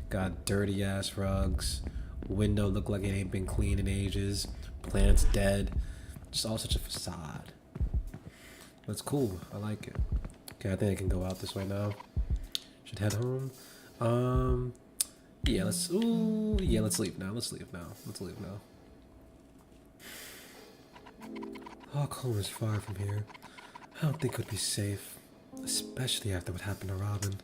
Got dirty ass rugs, window look like it ain't been cleaned in ages, plants dead, just all such a facade. That's cool, I like it. Okay, I think I can go out this way now. Should head home. Yeah, let's leave now. Let's leave now. Hawk Home is far from here. I don't think it would be safe, especially after what happened to Robin.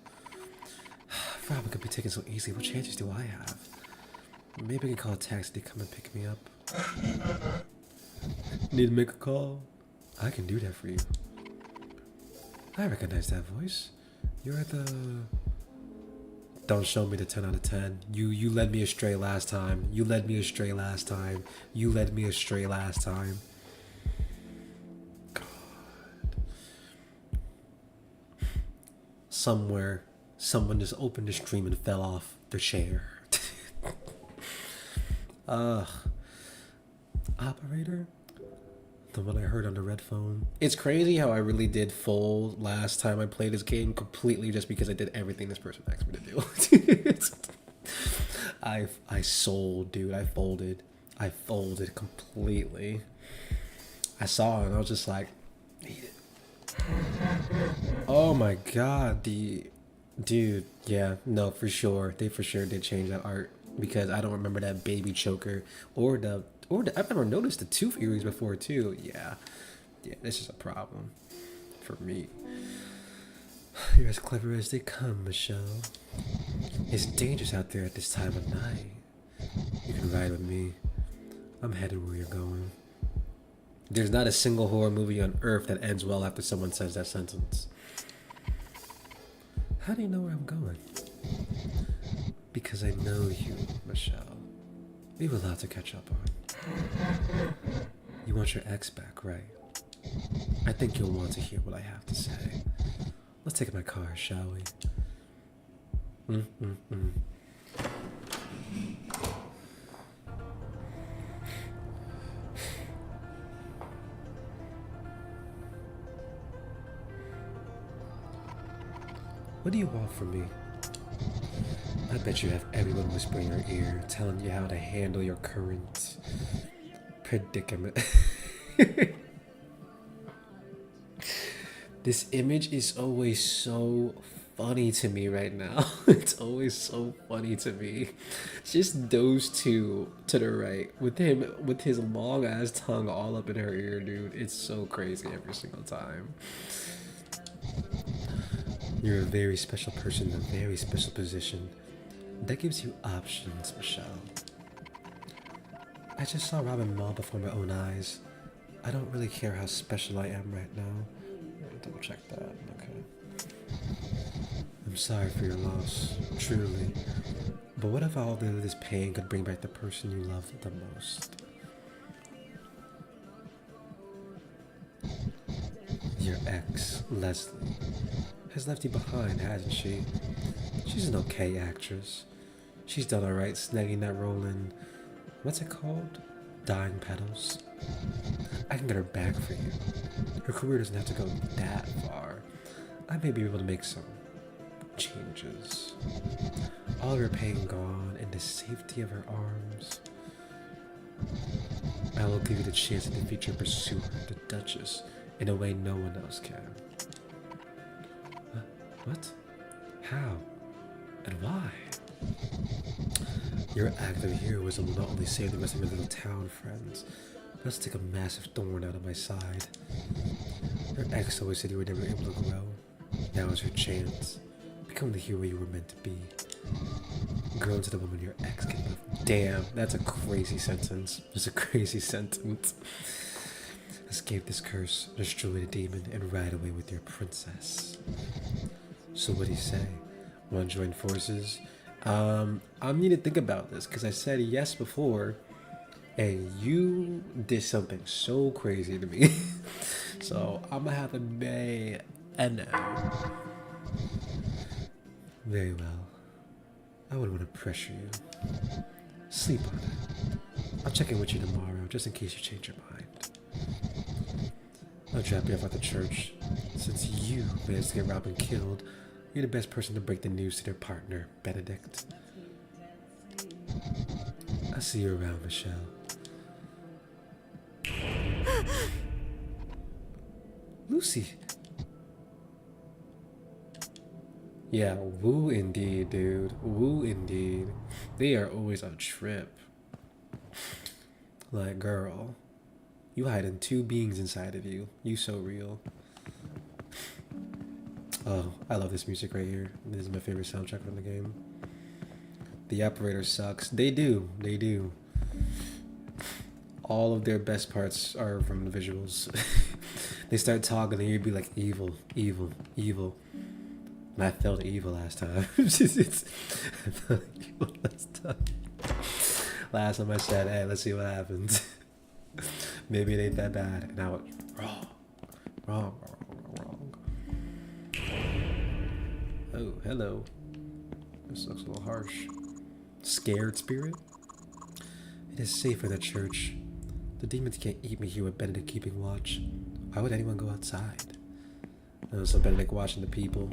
If Robin could be taken so easily, what chances do I have? Maybe I can call a taxi to come and pick me up. Need to make a call? I can do that for you. I recognize that voice. You're the... Don't show me the 10 out of 10. You led me astray last time. God. Somewhere, someone just opened the stream and fell off their chair. Operator? The one I heard on the red phone. It's crazy how I really did fold last time I played this game completely just because I did everything this person asked me to do. I sold, dude. I folded completely. I saw it and I was just like, eat it. Oh my god, dude, yeah, no, for sure. They for sure did change that art, because I don't remember that baby choker or I've never noticed the tooth earrings before too. Yeah, this is a problem for me. You're as clever as they come, Michelle. It's dangerous out there at this time of night. You can ride with me. I'm headed where you're going. There's not a single horror movie on Earth that ends well after someone says that sentence. How do you know where I'm going? Because I know you, Michelle. We have a lot to catch up on. You want your ex back, right? I think you'll want to hear what I have to say. Let's take my car, shall we? What do you want from me? I bet you have everyone whispering in your ear, telling you how to handle your current predicament. This image is always so funny to me right now. It's always so funny to me. Just those two to the right, with him with his long ass tongue all up in her ear, dude. It's so crazy every single time. You're a very special person in a very special position. That gives you options, Michelle. I just saw Robin Maul before my own eyes. I don't really care how special I am right now. Let me double check that. Okay. I'm sorry for your loss, truly. But what if all of this pain could bring back the person you loved the most? Your ex, Leslie, has left you behind, hasn't she? She's an okay actress. She's done alright snagging that role in, what's it called? Dying Petals. I can get her back for you. Her career doesn't have to go that far. I may be able to make some changes. All of her pain gone in the safety of her arms. I will give you the chance to defeat your pursuer, the Duchess, in a way no one else can. What? How? And why? Your act of heroism will not only save the rest of your little town friends, but also take a massive thorn out of my side. Your ex always said you were never able to grow. Now is your chance. Become the hero you were meant to be. Grow into the woman your ex can love. Damn, that's a crazy sentence. That's a crazy sentence. Escape this curse, destroy the demon, and ride away with your princess. So what do you say? Want to join forces? I need to think about this because I said yes before, and you did something so crazy to me. So I'm gonna have to say a no. Very well. I wouldn't want to pressure you. Sleep on it. I'll check in with you tomorrow just in case you change your mind. I'll drop you off at the church. Since you managed to get Robin killed, you're the best person to break the news to their partner, Benedict. I'll see you around, Michelle. Lucy. Yeah, woo indeed, dude. Woo indeed. They are always a trip. Like, girl, you hiding two beings inside of you. You so real. Oh, I love this music right here. This is my favorite soundtrack from the game. The operator sucks. They do. They do. All of their best parts are from the visuals. They start talking and you'd be like, evil, evil, evil. And I felt evil last time. I felt evil last time. Last time I said, hey, let's see what happens. Maybe it ain't that bad. And now it's wrong. Wrong, wrong, wrong, wrong. Oh, hello. This looks a little harsh. Scared spirit? It is safe in the church. The demons can't eat me here with Benedict keeping watch. Why would anyone go outside? Oh, so Benedict watching the people.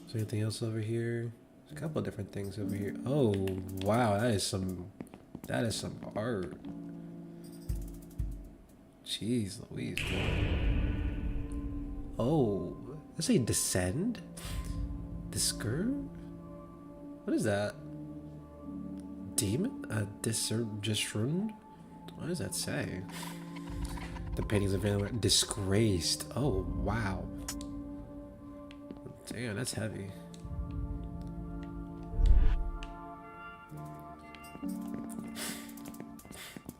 Is there anything else over here? There's a couple of different things over here. Oh, wow, that is some art. Jeez Louise, dude. Oh, does it say descend? Discern? What is that? Demon? Discerned? What does that say? The paintings of Vanilla disgraced. Oh, wow. Damn, that's heavy.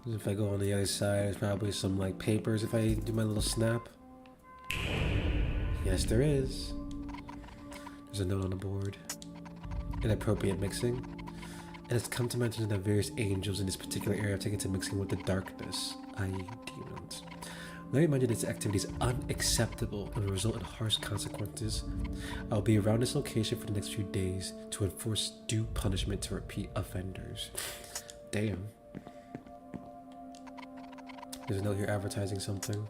If I go on the other side, there's probably some like papers if I do my little snap. Yes, there is. There's a note on the board. Inappropriate mixing. It has come to my attention that various angels in this particular area have taken to mixing with the darkness, i.e. demons. Let me remind you that this activity is unacceptable and will result in harsh consequences. I will be around this location for the next few days to enforce due punishment to repeat offenders. Damn. There's a note here advertising something.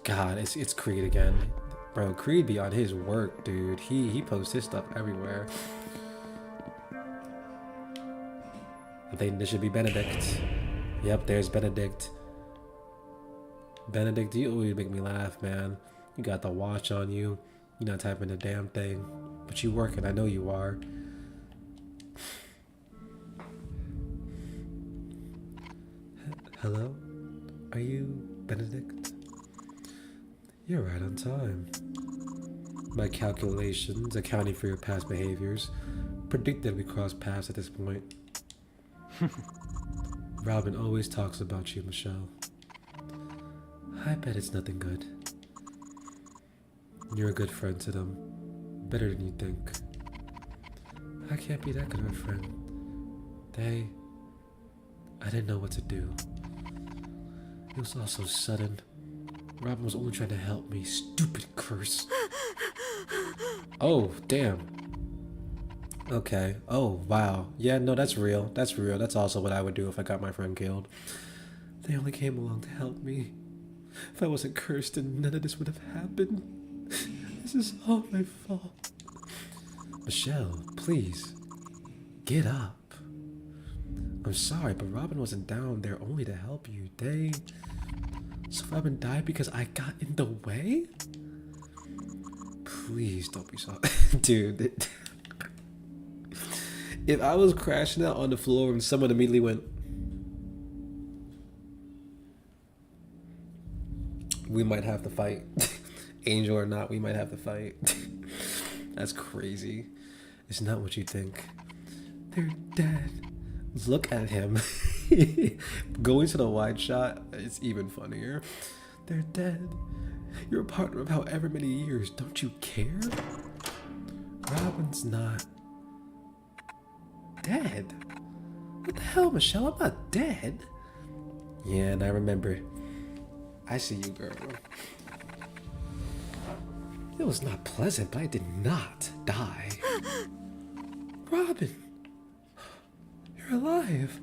God, it's Creed again. Bro, Creed be on his work, dude. He posts his stuff everywhere. I think this should be Benedict. Yep, there's Benedict. Benedict, you always make me laugh, man. You got the watch on you. You're not typing a damn thing. But you working, I know you are. Hello? Are you Benedict? You're right on time. My calculations, accounting for your past behaviors, predicted we cross paths at this point. Robin always talks about you, Michelle. I bet it's nothing good. You're a good friend to them. Better than you think. I can't be that good of a friend. I didn't know what to do. It was all so sudden. Robin was only trying to help me. Stupid curse. Oh, damn. Okay. Oh, wow. Yeah, no, that's real. That's real. That's also what I would do if I got my friend killed. They only came along to help me. If I wasn't cursed, then none of this would have happened. This is all my fault. Michelle, please. Get up. I'm sorry, but Robin wasn't down there only to help you. So Robin died because I got in the way? Please don't be sorry. Dude. If I was crashing out on the floor and someone immediately went, we might have to fight. Angel or not, we might have to fight. That's crazy. It's not what you think. They're dead. Look at him. Going to the wide shot, it's even funnier. They're dead. You're a partner of however many years. Don't you care? Robin's not dead. What the hell, Michelle? I'm not dead. Yeah, and I remember. I see you, girl. It was not pleasant, but I did not die. Robin, you're alive.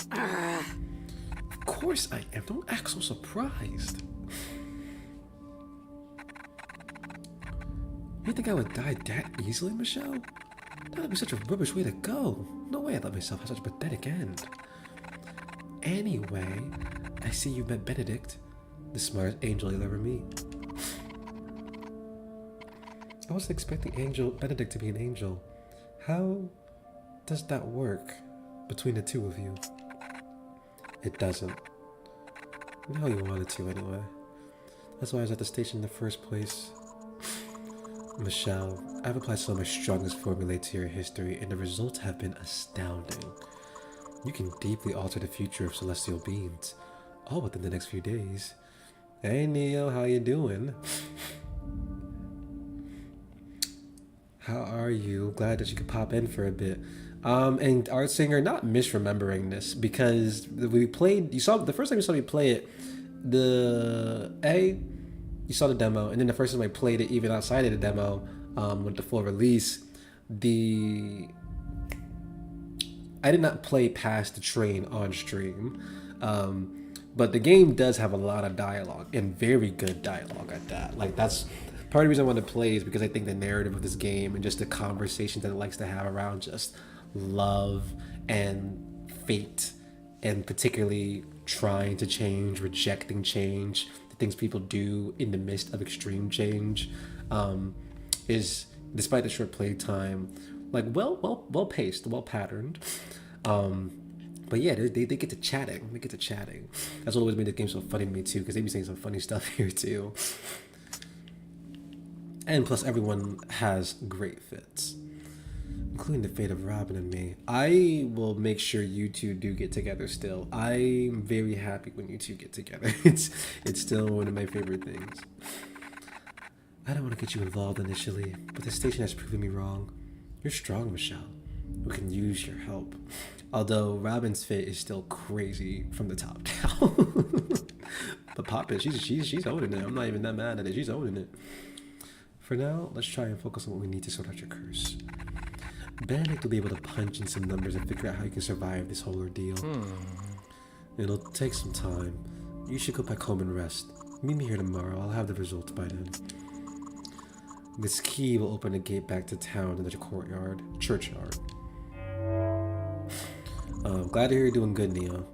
Of course I am. Don't act so surprised. You think I would die that easily, Michelle? That would be such a rubbish way to go. No way I'd let myself have such a pathetic end. Anyway, I see you've met Benedict, the smartest angel you'll ever meet. I wasn't expecting Benedict to be an angel. How does that work between the two of you? It doesn't. No, you wanted to anyway. That's why I was at the station in the first place. Michelle, I've applied some of my strongest formulae to your history, and the results have been astounding. You can deeply alter the future of celestial beings, all within the next few days. Hey Neo, how you doing? How are you? Glad that you could pop in for a bit. And Art Singer, not misremembering this, because we played, you saw, the first time you saw me play it, you saw the demo, and then the first time I played it, even outside of the demo, with the full release, I did not play past the train on stream. But the game does have a lot of dialogue, and very good dialogue at that. Like, that's part of the reason I want to play is because I think the narrative of this game and just the conversations that it likes to have around just love and fate, and particularly trying to change, rejecting change, the things people do in the midst of extreme change, is, despite the short play time, like well paced, well patterned. But yeah, they get to chatting. They get to chatting. That's what always made the game so funny to me too, because they be saying some funny stuff here too. And plus, everyone has great fits, including the fate of Robin and me. I will make sure you two do get together still. I'm very happy when you two get together. It's still one of my favorite things. I don't want to get you involved initially, but the station has proven me wrong. You're strong, Michelle. We can use your help. Although Robin's fit is still crazy from the top down. But Poppin, she's owning it. I'm not even that mad at it. She's owning it. For now, let's try and focus on what we need to sort out your curse. Benedict will be able to punch in some numbers and figure out how you can survive this whole ordeal. It'll take some time. You should go back home and rest. Meet me here tomorrow. I'll have the results by then. This key will open a gate back to town in the churchyard. Glad to hear you're doing good, Neo.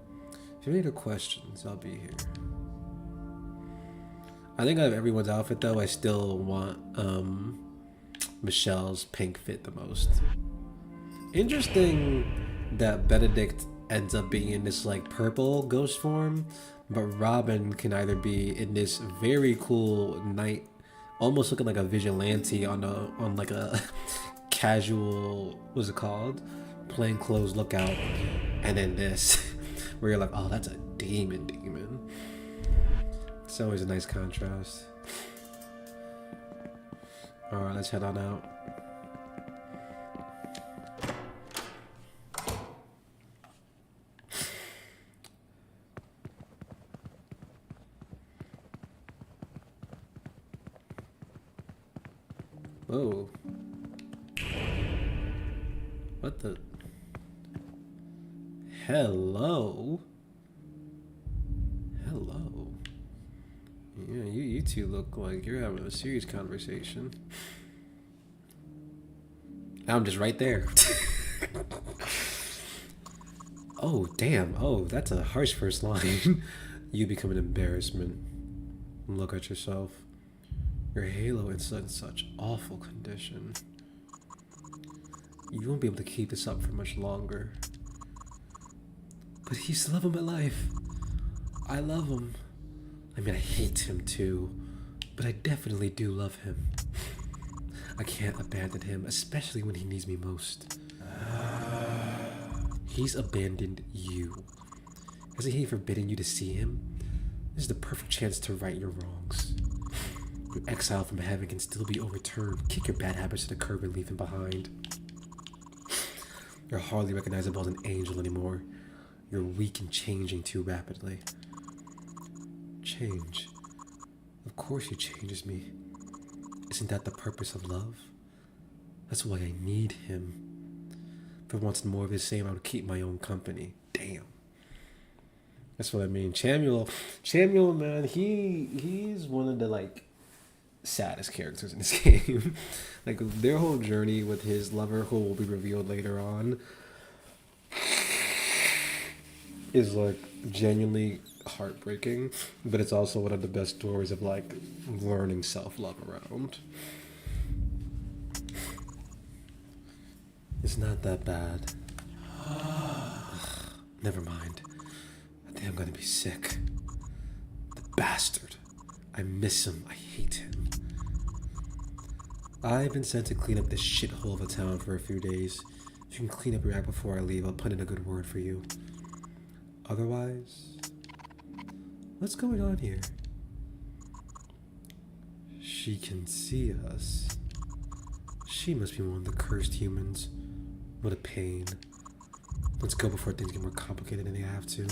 If you have any other questions, I'll be here. I think out of everyone's outfit, though, I still want Michelle's pink fit the most. Interesting that Benedict ends up being in this like purple ghost form, but Robin can either be in this very cool knight, almost looking like a vigilante on like a casual, what's it called, plain clothes lookout, and then this. where you're like, oh, that's a demon. It's always a nice contrast. Alright, let's head on out. Whoa. What the? Hello? Hello? Yeah, you two look like you're having a serious conversation. I'm just right there. Oh, damn. Oh, that's a harsh first line. You become an embarrassment. Look at yourself. Your halo is in such awful condition. You won't be able to keep this up for much longer. But he's the love of my life. I love him. I mean, I hate him too. But I definitely do love him. I can't abandon him, especially when he needs me most. He's abandoned you. Hasn't he forbidden you to see him? This is the perfect chance to right your wrongs. Your exile from heaven can still be overturned. Kick your bad habits to the curb and leave him behind. You're hardly recognizable as an angel anymore. You're weak and changing too rapidly. Change. Of course he changes me. Isn't that the purpose of love? That's why I need him. If I wanted more of his same, I would keep my own company. Damn. That's what I mean. Chamuel, man, he's one of the like saddest characters in this game. Like their whole journey with his lover, who will be revealed later on, is like genuinely heartbreaking, but it's also one of the best stories of like learning self-love around. It's not that bad. Never mind. I think I'm gonna be sick. The bastard. I miss him. I hate him. I've been sent to clean up this shithole of a town for a few days. If you can clean up your act before I leave, I'll put in a good word for you. Otherwise... What's going on here? She can see us. She must be one of the cursed humans. What a pain. Let's go before things get more complicated than they have to.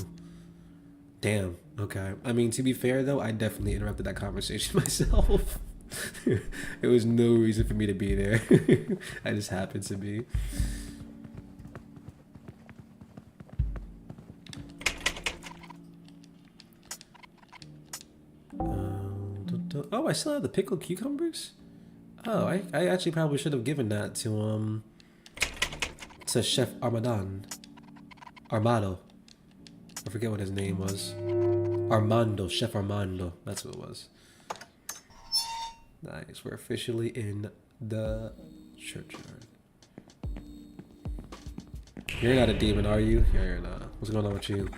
Damn, okay. I mean, to be fair though, I definitely interrupted that conversation myself. There was no reason for me to be there. I just happened to be. Oh, I still have the pickled cucumbers? Oh, I actually probably should have given that to Chef Armado. I forget what his name was. Armando, Chef Armando. That's what it was. Nice, we're officially in the churchyard. You're not a demon, are you? Yeah, you're not. What's going on with you?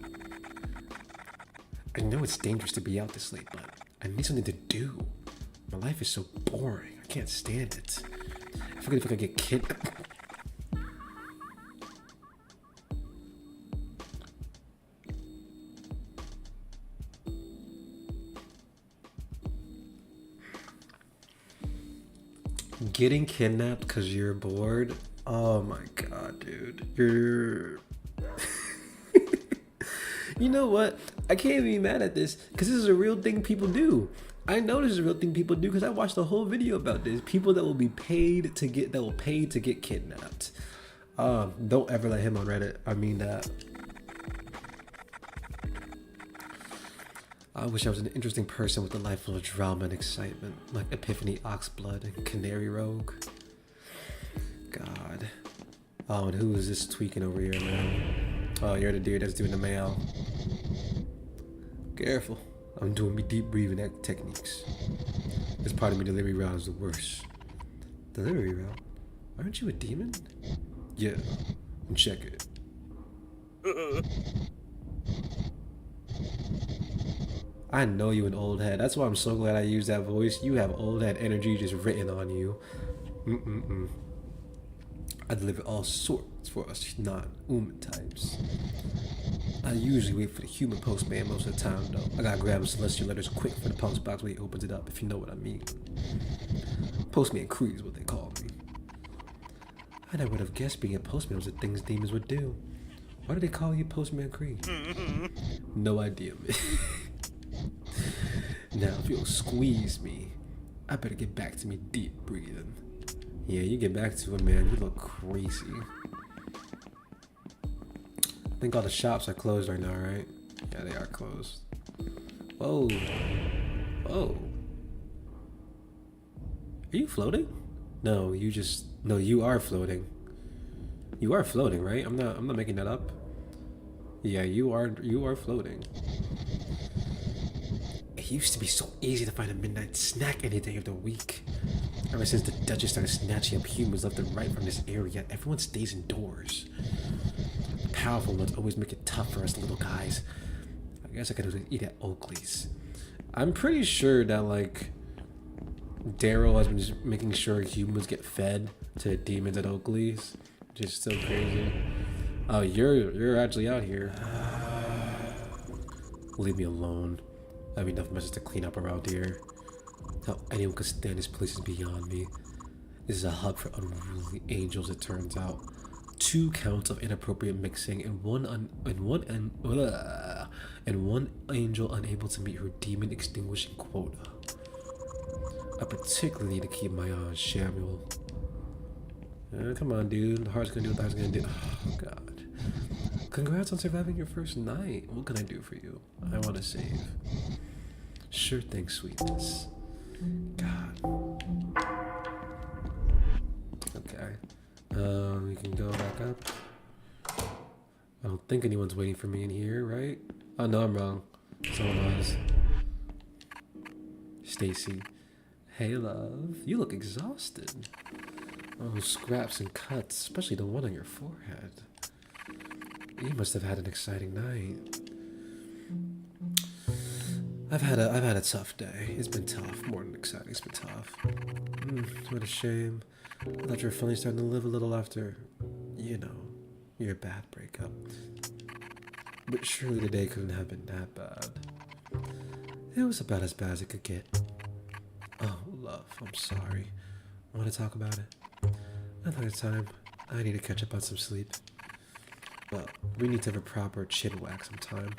I know it's dangerous to be out this late, but I need something to do. My life is so boring. I can't stand it. I forget if I could get kidnapped. Getting kidnapped because you're bored? Oh my god, dude. You're... You know what? I can't be mad at this because this is a real thing people do. I know this is a real thing people do because I watched a whole video about this. People that will be paid to get, that will pay to get kidnapped. Don't ever let him on Reddit. I mean that. I wish I was an interesting person with a life full of drama and excitement, like Epiphany Oxblood and Canary Rogue. God. Oh, and who is this tweaking over here, man? Oh, you're the dude that's doing the mail. Careful. I'm doing me deep breathing techniques. This part of me delivery route is the worst. Delivery route? Aren't you a demon? Yeah. And check it. I know you an old head. That's why I'm so glad I used that voice. You have old head energy just written on you. I deliver all sorts for us non-human types. I usually wait for the human postman most of the time, though. I gotta grab celestial letters quick for the post box when he opens it up, if you know what I mean. Postman Cree is what they call me. I never would have guessed being a postman was the things demons would do. Why do they call you Postman Cree? No idea, man. Now, if you'll squeeze me, I better get back to me deep breathing. Yeah, you get back to it, man. You look crazy. I think all the shops are closed right now, right? Yeah, they are closed. Whoa. Whoa. Are you floating? No, you are floating. You are floating, right? I'm not making that up. Yeah, you are floating. It used to be so easy to find a midnight snack any day of the week. Ever since the Duchess started snatching up humans left and right from this area, everyone stays indoors. The powerful ones always make it tough for us little guys. I guess I could eat at Oakley's. I'm pretty sure that, like, Daryl has been just making sure humans get fed to demons at Oakley's, which is so crazy. Oh, you're actually out here. Leave me alone. I have enough messes to clean up around here. How anyone could stand this place is beyond me. This is a hub for unruly angels, it turns out. 2 counts of inappropriate mixing and one angel unable to meet her demon extinguishing quota. I particularly need to keep my eye on Samuel. Come on, dude. The heart's gonna do what the heart's gonna do. Oh, God. Congrats on surviving your first night. What can I do for you? I want to save. Sure thing, sweetness. God. Okay. We can go back up. I don't think anyone's waiting for me in here, right? Oh, no, I'm wrong. Someone was. Stacy. Hey, love. You look exhausted. Oh, scraps and cuts, especially the one on your forehead. You must have had an exciting night. I've had a tough day. It's been tough. More than exciting. It's been tough. What a shame. I thought you were finally starting to live a little after, you know, your bad breakup. But surely the day couldn't have been that bad. It was about as bad as it could get. Oh, love, I'm sorry. Want to talk about it? Another time. I need to catch up on some sleep. Well, we need to have a proper chin wag sometime.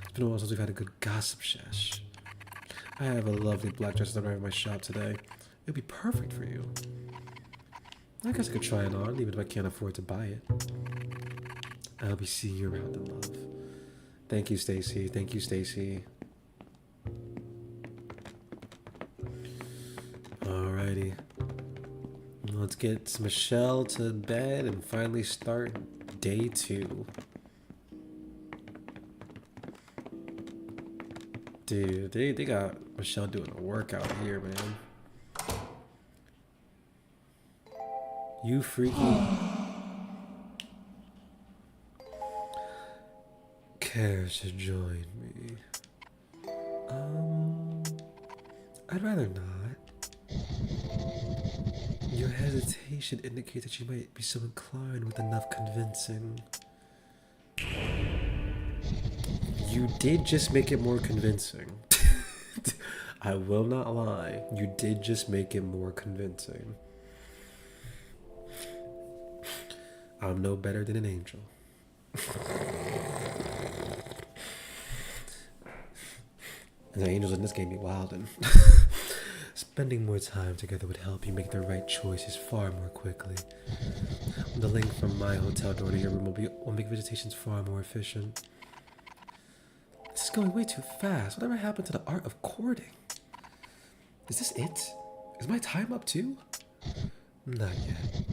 It's been a while since we've had a good gossip sesh. I have a lovely black dress that I have in my shop today. It'd be perfect for you. I guess I could try it on, even if I can't afford to buy it. I'll be seeing you around in love. Thank you, Stacy. Thank you, Stacy. Alrighty. Let's get Michelle to bed and finally start day 2. Dude, they got Michelle doing a workout here, man. You freaky cares to join me? I'd rather not. Your hesitation indicates that you might be so inclined with enough convincing. You did just make it more convincing. I will not lie. You did just make it more convincing. I'm no better than an angel. And the angels in this game be wildin'. Spending more time together would help you make the right choices far more quickly. The link from my hotel door to your room will make visitations far more efficient. This is going way too fast. Whatever happened to the art of courting? Is this it? Is my time up too? Not yet.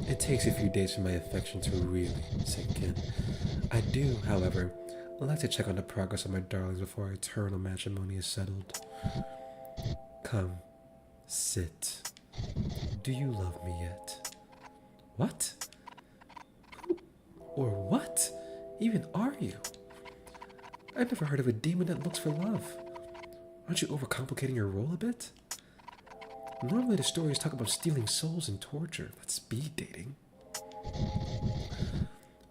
It takes a few days for my affection to really sink in. I do, however, like to check on the progress of my darlings before our eternal matrimony is settled. Come, sit. Do you love me yet? What? Who or what even are you? I've never heard of a demon that looks for love. Aren't you overcomplicating your role a bit? Normally the stories talk about stealing souls and torture. That's speed dating.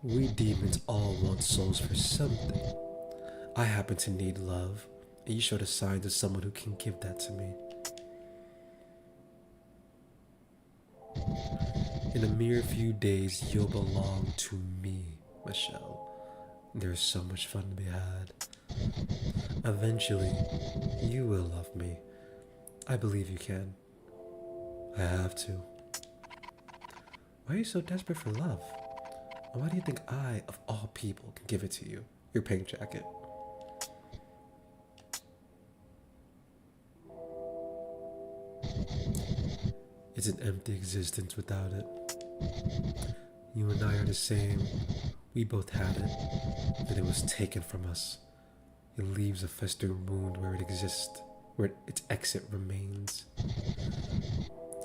We demons all want souls for something. I happen to need love, and you show the signs of someone who can give that to me. In a mere few days, you'll belong to me, Michelle. There's so much fun to be had. Eventually, you will love me. I believe you can. I have to. Why are you so desperate for love? And why do you think I, of all people, can give it to you? Your pink jacket. It's an empty existence without it. You and I are the same. We both had it, but it was taken from us. It leaves a festering wound where it exists, where its exit remains.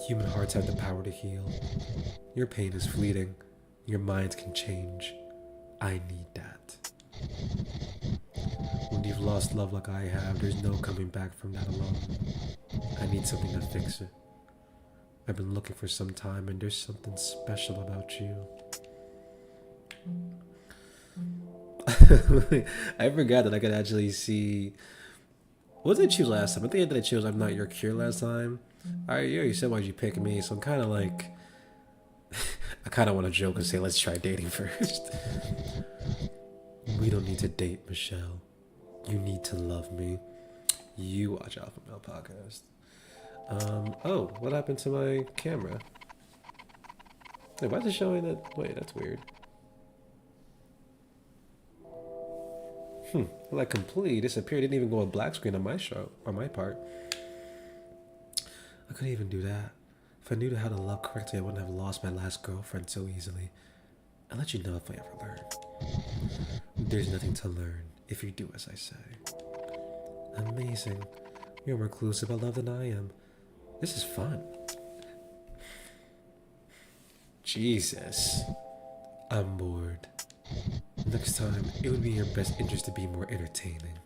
Human hearts have the power to heal. Your pain is fleeting. Your minds can change. I need that. When you've lost love like I have, there's no coming back from that alone. I need something to fix it. I've been looking for some time, and there's something special about you. I forgot that I could actually see. What did I choose last time? I think I chose I'm Not Your Cure last time. Alright, you said why'd you pick me, so I'm kind of like. I kind of want to joke and say let's try dating first. We don't need to date, Michelle. You need to love me. You watch Alpha Male Podcast. Oh, what happened to my camera? Wait, why is it showing that? Wait, that's weird. Like completely disappeared. Didn't even go on black screen on my show, on my part. I couldn't even do that. If I knew how to love correctly, I wouldn't have lost my last girlfriend so easily. I'll let you know if I ever learn. There's nothing to learn if you do as I say. Amazing. You're more clueless about love than I am. This is fun. Jesus. I'm bored. Next time, it would be in your best interest to be more entertaining.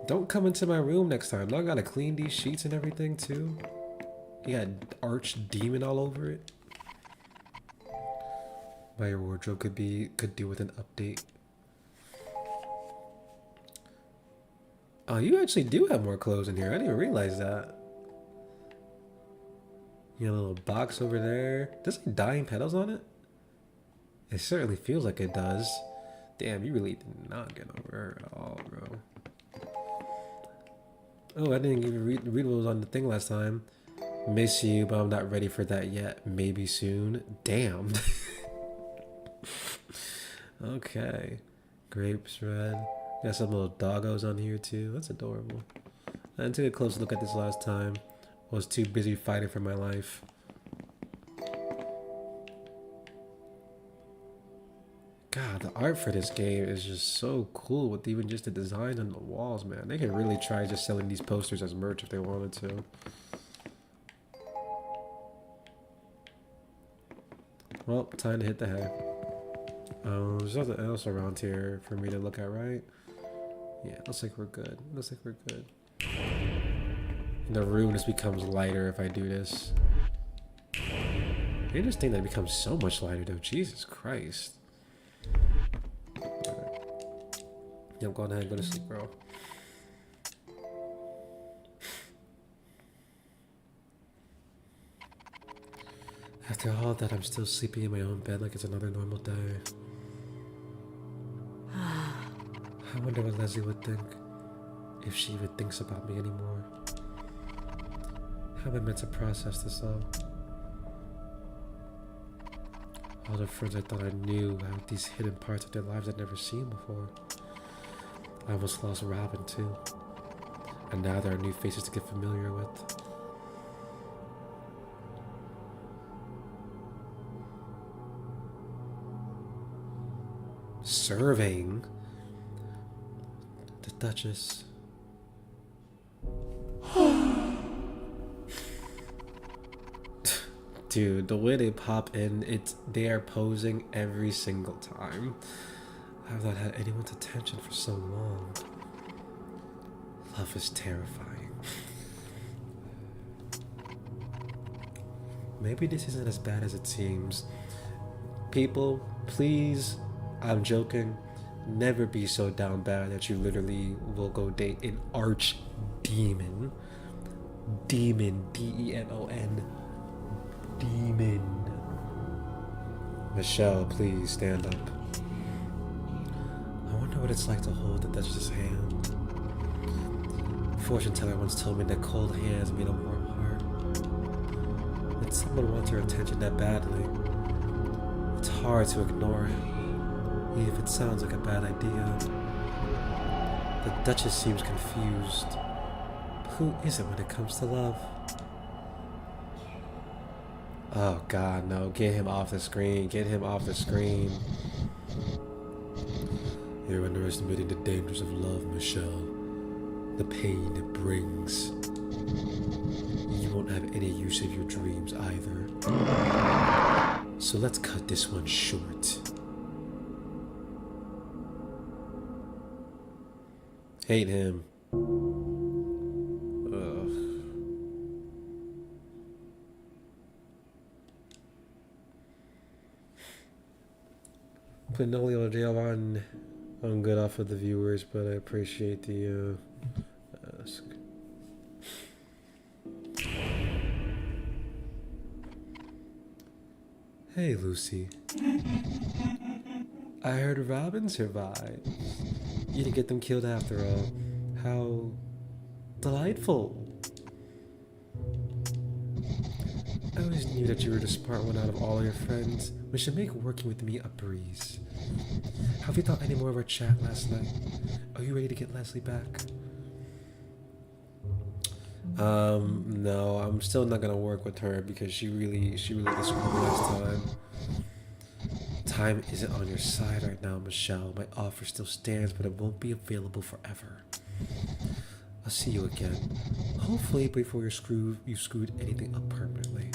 Don't come into my room next time. I gotta clean these sheets and everything too. You got archdemon all over it. My wardrobe could do with an update. Oh, you actually do have more clothes in here. I didn't even realize that. You got a little box over there. Does it have dying petals on it? It certainly feels like it does. Damn, you really did not get over her at all, bro. Oh, I didn't even read what was on the thing last time. Miss you, but I'm not ready for that yet. Maybe soon. Damn. Okay. Grapes red. Got some little doggos on here too. That's adorable. I didn't take a close look at this last time. I was too busy fighting for my life. God, the art for this game is just so cool with even just the designs on the walls, man. They could really try just selling these posters as merch if they wanted to. Well, time to hit the hay. There's nothing else around here for me to look at, right? Yeah, looks like we're good. Looks like we're good. The room just becomes lighter if I do this. I just think that it becomes so much lighter though. Jesus Christ. Yeah, I'm going ahead and go to sleep, bro. After all that, I'm still sleeping in my own bed like it's another normal day. I wonder what Leslie would think, if she even thinks about me anymore. How am I meant to process this all? All the friends I thought I knew had these hidden parts of their lives I'd never seen before. I almost lost Robin too. And now there are new faces to get familiar with. Serving? The Duchess. Dude, the way they pop in, they are posing every single time. I've not had anyone's attention for so long. Love is terrifying. maybe this isn't as bad as it seems. People, please, I'm joking, never be so down bad that you literally will go date an arch demon. Demon, D-E-M-O-N. Demon. Michelle, please stand up. I wonder what it's like to hold the Duchess's hand. Fortune teller once told me that cold hands mean a warm heart. When someone wants your attention that badly, it's hard to ignore it, even if it sounds like a bad idea. The Duchess seems confused. But who is it when it comes to love? Oh God, no. Get him off the screen. Get him off the screen. You're underestimating the dangers of love, Michelle. The pain it brings. You won't have any use of your dreams either. So let's cut this one short. Hate him. Ugh. Putting only on jail on good off of the viewers, but I appreciate the ask. Hey, Lucy. I heard Robin survived. You didn't get them killed after all. How delightful. I always knew that you were the smart one out of all your friends, which should make working with me a breeze. Have you thought any more of our chat last night? Are you ready to get Leslie back? No, I'm still not gonna work with her because she really screwed me last time. Time isn't on your side right now, Michelle. My offer still stands, but it won't be available forever. I'll see you again. Hopefully before you've screwed anything up permanently.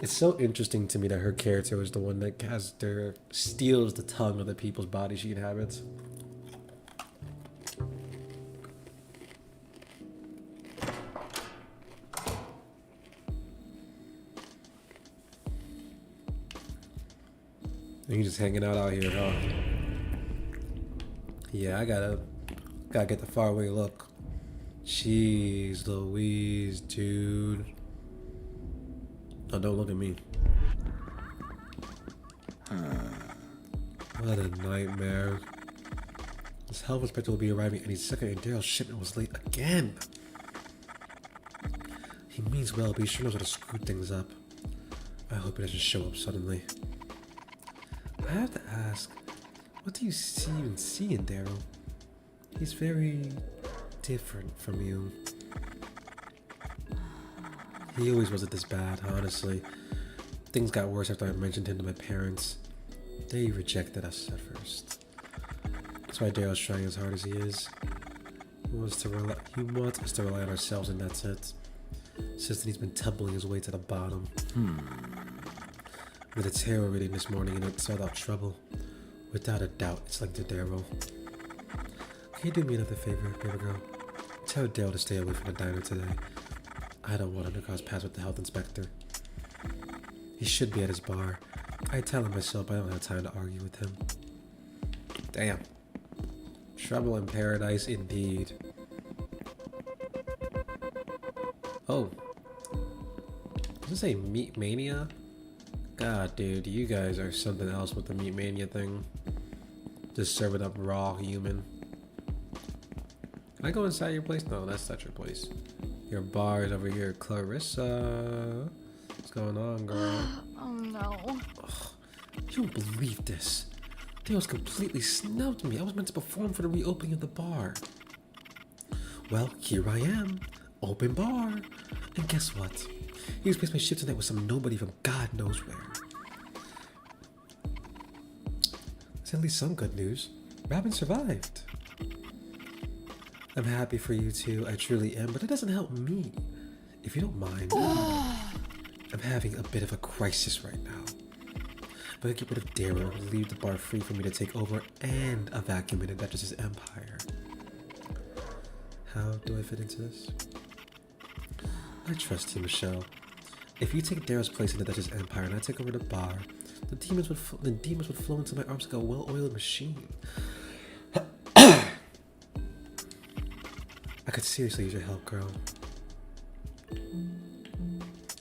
It's so interesting to me that her character was the one that steals the tongue of the people's bodies she inhabits. And you just hanging out here, huh? Yeah, I gotta get the faraway look. Jeez Louise, dude. Oh, don't look at me. What a nightmare. This health inspector will be arriving any second and Daryl's shipment was late again. He means well, but he sure knows how to screw things up. I hope he doesn't show up suddenly. I have to ask, what do you even see in Daryl? He's very different from you. He always wasn't this bad, honestly. Things got worse after I mentioned him to my parents. They rejected us at first. That's why Daryl's trying as hard as he is. He wants us to rely on ourselves, and that's it. Since then, he's been tumbling his way to the bottom. With a tarot reading this morning, and it's all about trouble. Without a doubt, it's linked to Daryl. Can you do me another favor, baby girl? Tell Daryl to stay away from the diner today. I don't want him to cross paths with the health inspector. He should be at his bar. I tell him myself, but I don't have time to argue with him. Damn. Trouble in paradise indeed. Oh. Does it say Meat Mania? God, dude, you guys are something else with the Meat Mania thing. Just serving up raw human. Can I go inside your place? No, that's not your place. Your bar is over here, Clarissa. What's going on, girl? Oh no. Ugh, you don't believe this. Dale's completely snubbed me. I was meant to perform for the reopening of the bar. Well, here I am. Open bar. And guess what? He replaced my shift tonight with some nobody from God knows where. There's at least some good news. Robin survived. I'm happy for you two, I truly am, but it doesn't help me. If you don't mind, I'm having a bit of a crisis right now. If I could get rid of Daryl, leave the bar free for me to take over and evacuate the Duchess's empire. How do I fit into this? I trust you, Michelle. If you take Daryl's place in the Duchess Empire and I take over the bar, the demons would flow into my arms like a well-oiled machine. I could seriously use your help, girl.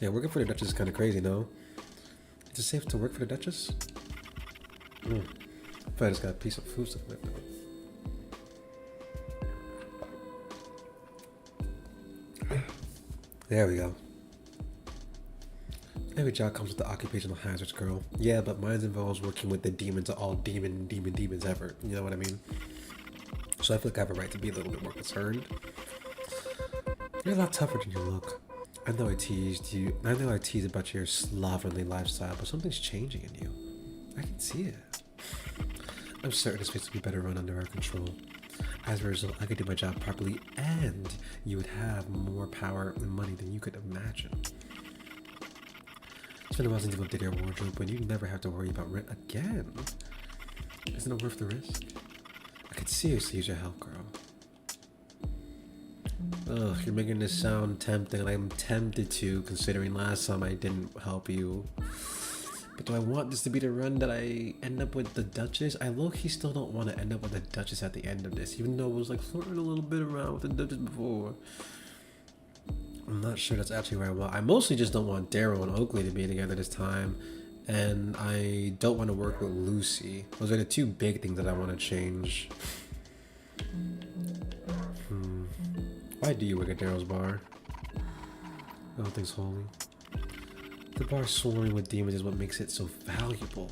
Yeah, working for the Duchess is kind of crazy, no? Is it safe to work for the Duchess? If I just got a piece of food stuck in my mouth. There we go. Every job comes with the occupational hazards, girl. Yeah, but mine involves working with the demons of all demons ever. You know what I mean? So I feel like I have a right to be a little bit more concerned. You're a lot tougher than you look. I know I teased you. I know I teased about your slovenly lifestyle, but something's changing in you. I can see it. I'm certain this place will be better run under our control. As a result, I could do my job properly, and you would have more power and money than you could imagine. It's been a while since you updated your wardrobe, but you never have to worry about rent again. Isn't it worth the risk? I could seriously use your help, girl. Ugh, you're making this sound tempting, and I'm tempted to, considering last time I didn't help you. But do I want this to be the run that I end up with the Duchess? I low-key still don't want to end up with the Duchess at the end of this, even though I was like flirting a little bit around with the Duchess before. I'm not sure that's actually where I want. I mostly just don't want Daryl and Oakley to be together this time, and I don't want to work with Lucy. Those are the two big things that I want to change. Why do you work at Daryl's bar? Nothing's holy. The bar swarming with demons is what makes it so valuable.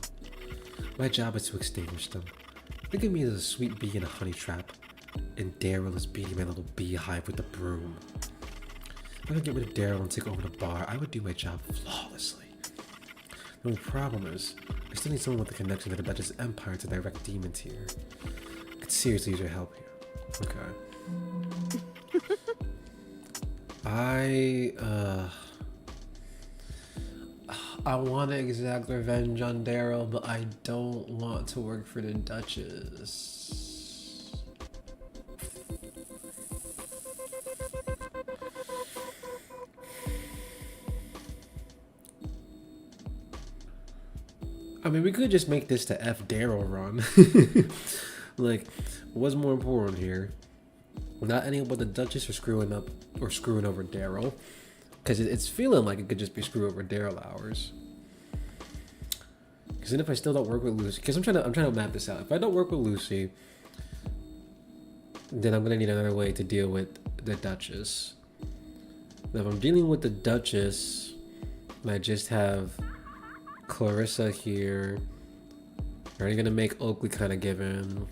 My job is to extinguish them. Think of me as a sweet bee in a honey trap, and Daryl is beating my little beehive with the broom. If I could get rid of Daryl and take over the bar, I would do my job flawlessly. The only problem is, I still need someone with a connection to the Duchess Empire to direct demons here. I could seriously use your help here. Okay. I want to exact revenge on Daryl, but I don't want to work for the Duchess. I mean, we could just make this the F Daryl run. Like, what's more important here? Not ending up with the Duchess or screwing over Daryl. Because it's feeling like it could just be screw over Daryl hours. Because then if I still don't work with Lucy, because I'm trying to map this out. If I don't work with Lucy, then I'm gonna need another way to deal with the Duchess. Now if I'm dealing with the Duchess, and I just have Clarissa here, are you gonna make Oakley kind of given?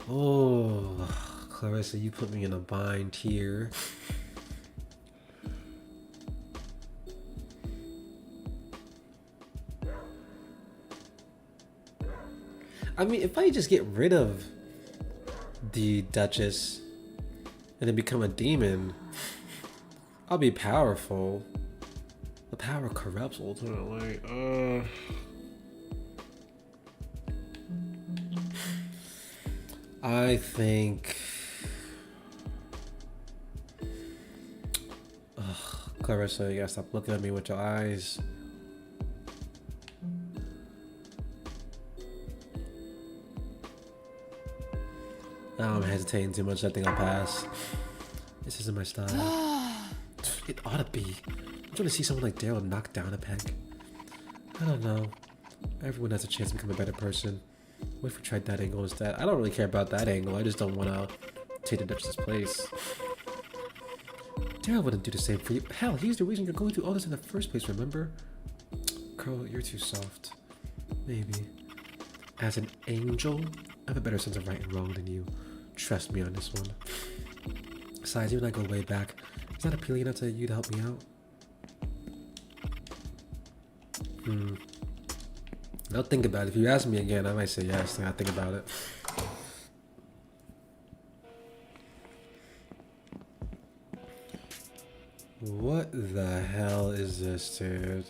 Oh, Clarissa, you put me in a bind here. I mean, if I just get rid of the Duchess and then become a demon, I'll be powerful. The power corrupts ultimately. I think... Clarissa, you gotta stop looking at me with your eyes. Now I'm hesitating too much. I think I'll pass. This isn't my style. It ought to be. I'm trying to see someone like Daryl knock down a peg. I don't know. Everyone has a chance to become a better person. What if we tried that angle instead? I don't really care about that angle. I just don't want to take the Duchess's place. Daryl wouldn't do the same for you. Hell, he's the reason you're going through all this in the first place, remember? Girl, you're too soft. Maybe. As an angel, I have a better sense of right and wrong than you. Trust me on this one. Besides, you and I go way back. Is that appealing enough to you to help me out? I'll think about it. If you ask me again, I might say yes. I'll think about it. What the hell is this, dude?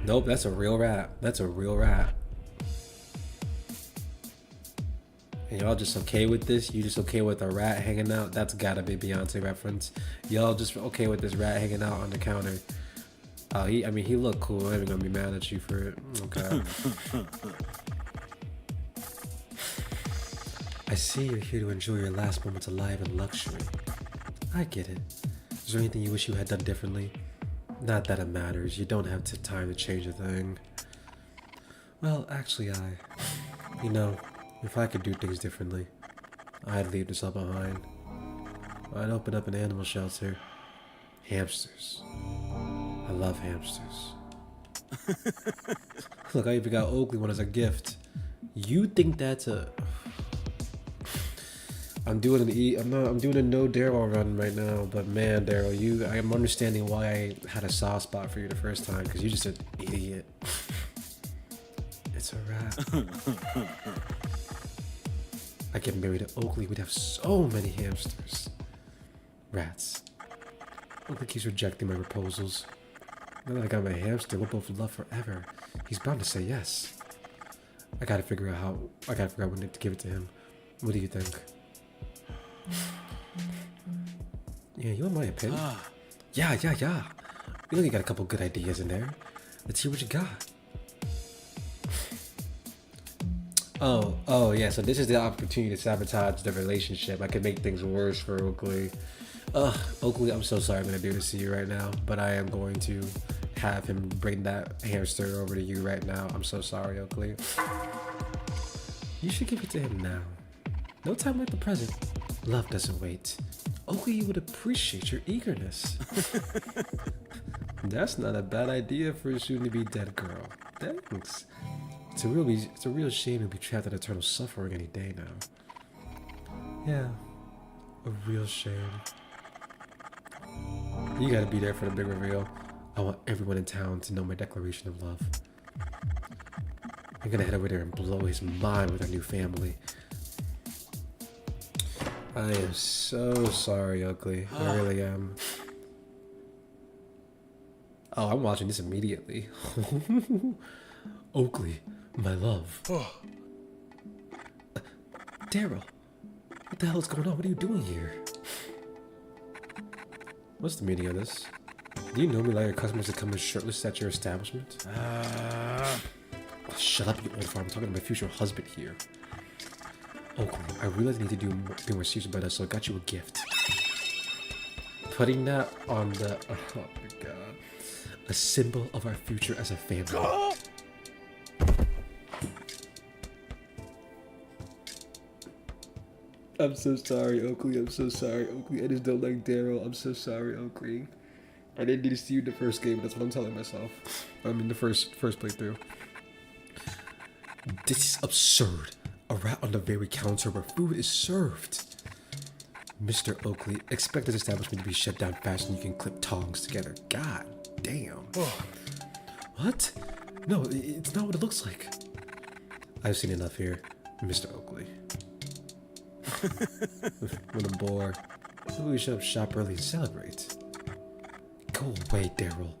Nope, that's a real rat. That's a real rat. And y'all just okay with this? You just okay with a rat hanging out? That's gotta be Beyonce reference. Y'all just okay with this rat hanging out on the counter? I mean, he looked cool. I'm even gonna be mad at you for it. Okay. I see you're here to enjoy your last moments alive in luxury. I get it. Is there anything you wish you had done differently? Not that it matters. You don't have time to change a thing. Well, actually, you know, if I could do things differently, I'd leave this all behind. I'd open up an animal shelter. Hamsters. I love hamsters. Look, I even got Oakley one as a gift. You think that's a... I'm doing a no Daryl run right now, but man, Daryl, I'm understanding why I had a soft spot for you the first time, because you're just an idiot. It's a rat. I get married to Oakley, we'd have so many hamsters. Rats. Oakley keeps rejecting my proposals. Now that I got my hamster, we'll both love forever. He's bound to say yes. I gotta figure out when to give it to him. What do you think? Yeah, you want my opinion? Yeah. You know you got a couple good ideas in there. Let's hear what you got. Oh, yeah, so this is the opportunity to sabotage the relationship. I could make things worse for Oakley. Oakley, I'm so sorry I'm going to do this to you right now, but I am going to have him bring that hamster over to you right now. I'm so sorry, Oakley. You should give it to him now. No time like the present. Love doesn't wait. Oakley, you would appreciate your eagerness. That's not a bad idea for a soon-to-be dead girl. Thanks. It's a real shame to be trapped in eternal suffering any day now. Yeah, a real shame. You gotta be there for the big reveal. I want everyone in town to know my declaration of love. I'm gonna head over there and blow his mind with our new family. I am so sorry, Oakley. I really am. Oh, I'm watching this immediately. Oakley, my love. Daryl, what the hell is going on? What are you doing here? What's the meaning of this? Do you normally allow your customers to come in shirtless at your establishment? Oh, shut up, you old farm. I'm talking to my future husband here. Oakley, I realize I need to do more serious about us, so I got you a gift. Putting that on the... Oh my god. A symbol of our future as a family. I'm so sorry, Oakley. I'm so sorry, Oakley. I just don't like Daryl. I'm so sorry, Oakley. I didn't do this to you in the first game. That's what I'm telling myself. I mean, the first playthrough. This is absurd. A rat on the very counter where food is served. Mr. Oakley, expect this establishment to be shut down faster than you can clip tongs together. God damn. What? No, it's not what it looks like. I've seen enough here, Mr. Oakley. What a bore. Maybe we should shop early and celebrate. Go away, Daryl.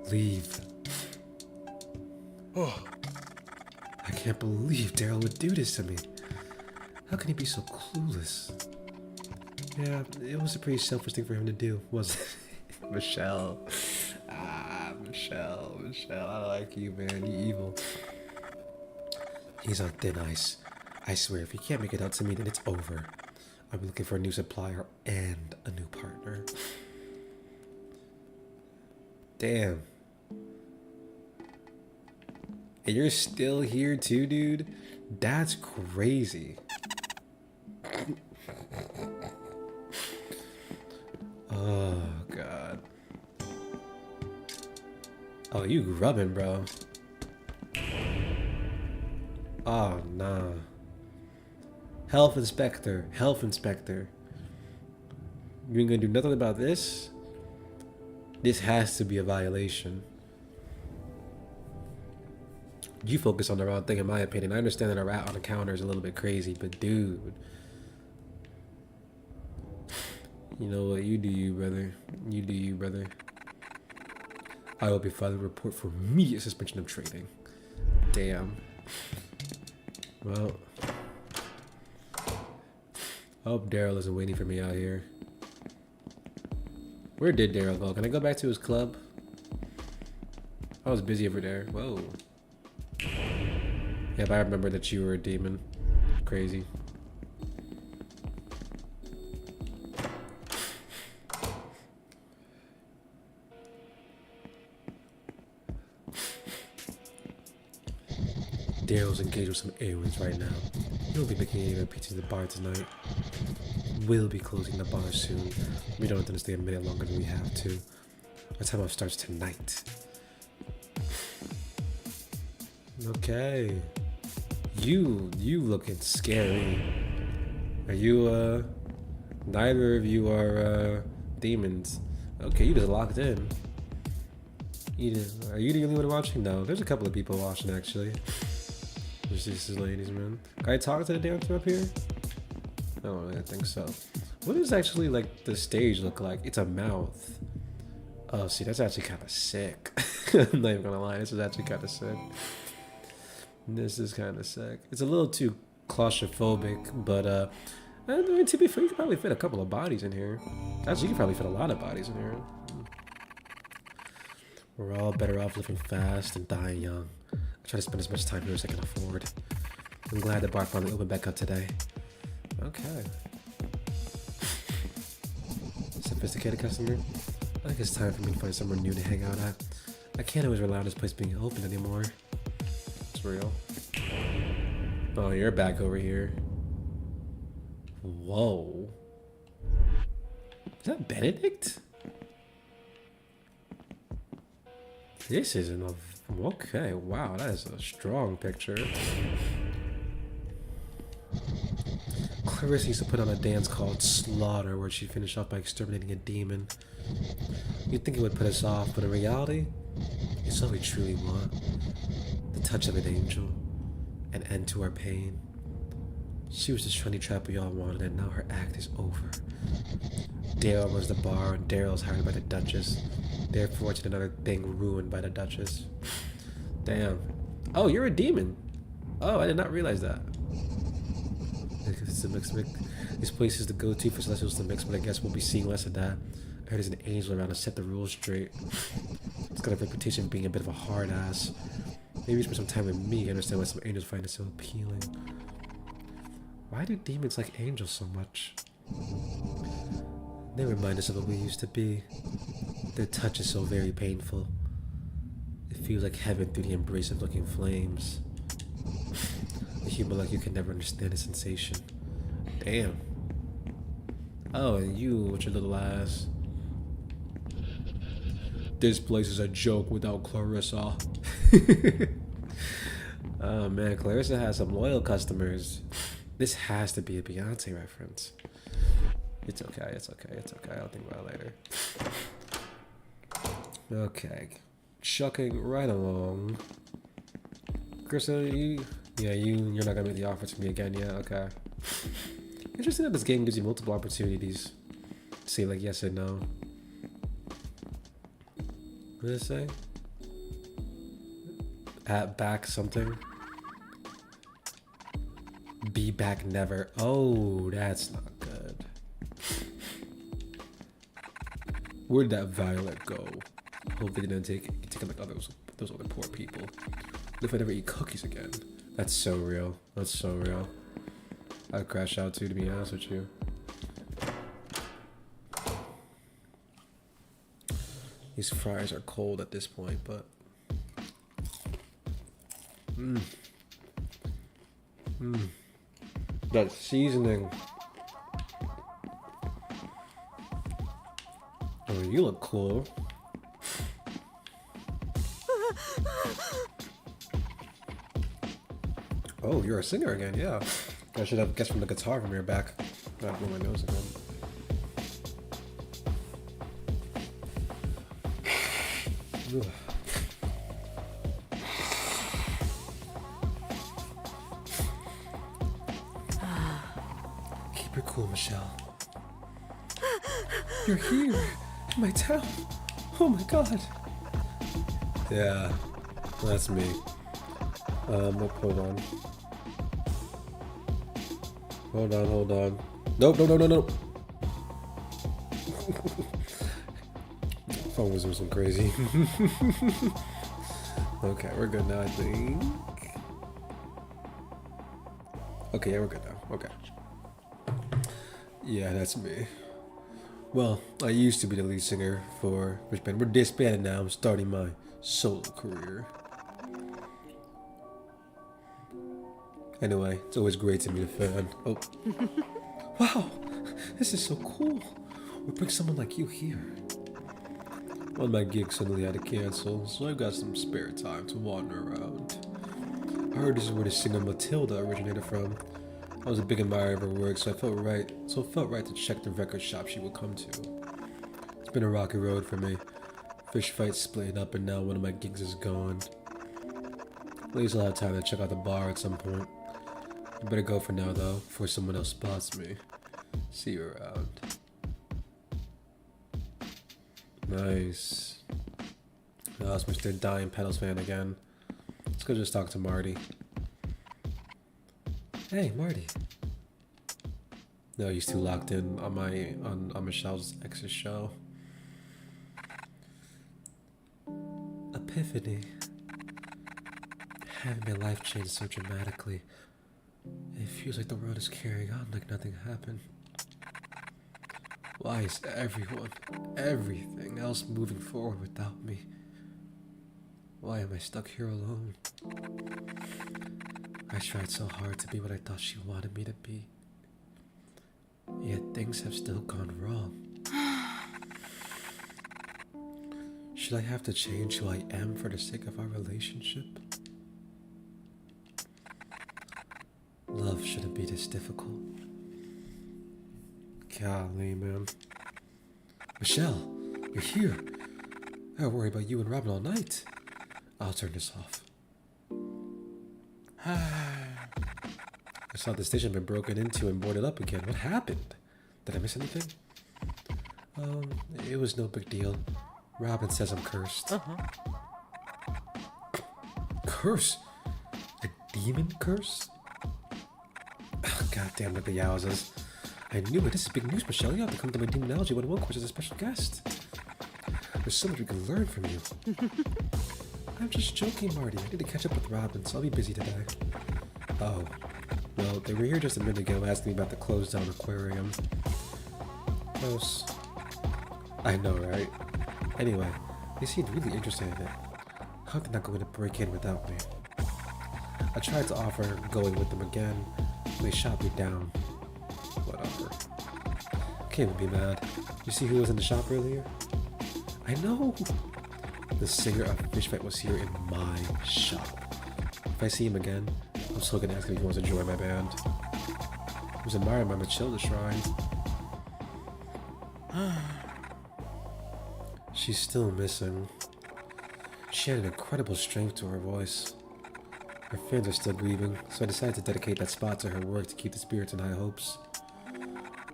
Leave. I can't believe Daryl would do this to me. How can he be so clueless? Yeah, it was a pretty selfish thing for him to do, wasn't it? Michelle. Michelle. I like you, man. You evil. He's on thin ice. I swear, if he can't make it out to me, then it's over. I'm looking for a new supplier and a new partner. Damn. And you're still here too, dude? That's crazy. Oh, God. Oh, you grubbing, bro. Oh, nah. Health inspector. You ain't gonna do nothing about this? This has to be a violation. You focus on the wrong thing, in my opinion. I understand that a rat on the counter is a little bit crazy, but dude. You know what? You do you, brother. I will be filing a report for immediate suspension of trading. Damn. Well, I hope Daryl isn't waiting for me out here. Where did Daryl go? Can I go back to his club? I was busy over there. Whoa. Yep, I remember that you were a demon. Crazy. Daryl's engaged with some aliens right now. He'll be making any repeats to the bar tonight. We'll be closing the bar soon. We don't intend to stay a minute longer than we have to. Our time off starts tonight. Okay. You looking scary. Are you, neither of you are, demons. Okay, you just locked in. Are you the only one watching? No, there's a couple of people watching, actually. There's these ladies, man. Can I talk to the dancer up here? I don't really think so. What does actually, like, the stage look like? It's a mouth. Oh, see, that's actually kind of sick. I'm not even gonna lie, this is actually kind of sick. This is kind of sick. It's a little too claustrophobic, but I mean, to be fair, you could probably fit a couple of bodies in here. Actually, you could probably fit a lot of bodies in here. We're all better off living fast and dying young. I try to spend as much time here as I can afford. I'm glad the bar finally opened back up today. Okay. Sophisticated customer? I think it's time for me to find somewhere new to hang out at. I can't always rely on this place being open anymore. It's real. Oh, you're back over here. Whoa. Is that Benedict? This isn't a... Okay, wow, that is a strong picture. Clarissa used to put on a dance called Slaughter, where she'd finish off by exterminating a demon. You'd think it would put us off, but in reality, it's all we truly want. The touch of an angel, an end to our pain. She was the trendy trap we all wanted, and now her act is over. Daryl runs the bar, and Daryl's hired by the Duchess. Therefore, it's another thing ruined by the Duchess. Damn. Oh, you're a demon. Oh, I did not realize that. This place is the go-to for Celestials to mix, but I guess we'll be seeing less of that. I heard there's an angel around to set the rules straight. It's got a reputation of being a bit of a hard ass. Maybe spend some time with me. I understand why some angels find it so appealing. Why do demons like angels so much? They remind us of what we used to be. Their touch is so very painful. It feels like heaven through the embrace of looking flames. A human like you can never understand the sensation. Damn. Oh, and you with your little ass. This place is a joke without Clarissa. Oh man, Clarissa has some loyal customers. This has to be a Beyonce reference. It's okay, it's okay, it's okay. I'll think about it later. Okay. Chucking right along. Clarissa, you're not gonna make the offer to me again, yeah? Okay. Interesting that this game gives you multiple opportunities to say like yes or no. What did it say? At back something. Be back never. Oh, that's not good. Where'd that Violet go? Hope they didn't take it like those other poor people. If I never eat cookies again. That's so real. That's so real. I'd crash out too, to be honest with you. These fries are cold at this point, but that seasoning. Oh, you look cool. Oh, you're a singer again, yeah. I should have guessed from the guitar from your back. I blew my nose again. Ugh. Keep her cool, Michelle. You're here in my town. Oh my god. Yeah, that's me. Hold on. Hold on. Nope, no. Phone was doing some crazy. Okay, we're good now, I think. Okay, yeah, we're good now. Okay. Yeah, that's me. Well, I used to be the lead singer for which band. We're disbanded now. I'm starting my solo career. Anyway, it's always great to meet a fan. Oh, wow, this is so cool. We bring someone like you here. One of my gigs suddenly had to cancel, so I've got some spare time to wander around. I heard this is where the singer Matilda originated from. I was a big admirer of her work, so it felt right to check the record shop she would come to. It's been a rocky road for me. Fish fights splitting up, and now one of my gigs is gone. At least I'll have time to check out the bar at some point. I better go for now, though, before someone else spots me. See you around. Nice. Oh, it's Mr. Dying Petals fan again. Let's go just talk to Marty. Hey, Marty. No, he's too locked in on Michelle's ex's show. Epiphany. Having my life changed so dramatically. It feels like the world is carrying on like nothing happened. Why is everything else moving forward without me? Why am I stuck here alone? I tried so hard to be what I thought she wanted me to be. Yet things have still gone wrong. Should I have to change who I am for the sake of our relationship? Love shouldn't be this difficult. Golly, man. Michelle, you're here. I worry about you and Robin all night. I'll turn this off. I saw the station been broken into and boarded up again. What happened? Did I miss anything? It was no big deal. Robin says I'm cursed. Curse? A demon curse? God damn it, the Yowzas. I knew it. This is big news, Michelle. You have to come to my Demonology 101 course as a special guest. There's so much we can learn from you. I'm just joking, Marty. I need to catch up with Robin, so I'll be busy today. Oh. Well, they were here just a minute ago asking me about the closed down aquarium. Gross. I know, right? Anyway, they seemed really interested in it. How are they not going to break in without me? I tried to offer going with them again, but they shot me down. Whatever. Can't even be mad. You see who was in the shop earlier? I know! The singer of Fish Fight was here in my shop. If I see him again, I'm still gonna ask him if he wants to join my band. He was admiring my Matilda shrine. She's still missing. She had an incredible strength to her voice. Her fans are still grieving, so I decided to dedicate that spot to her work to keep the spirits in high hopes.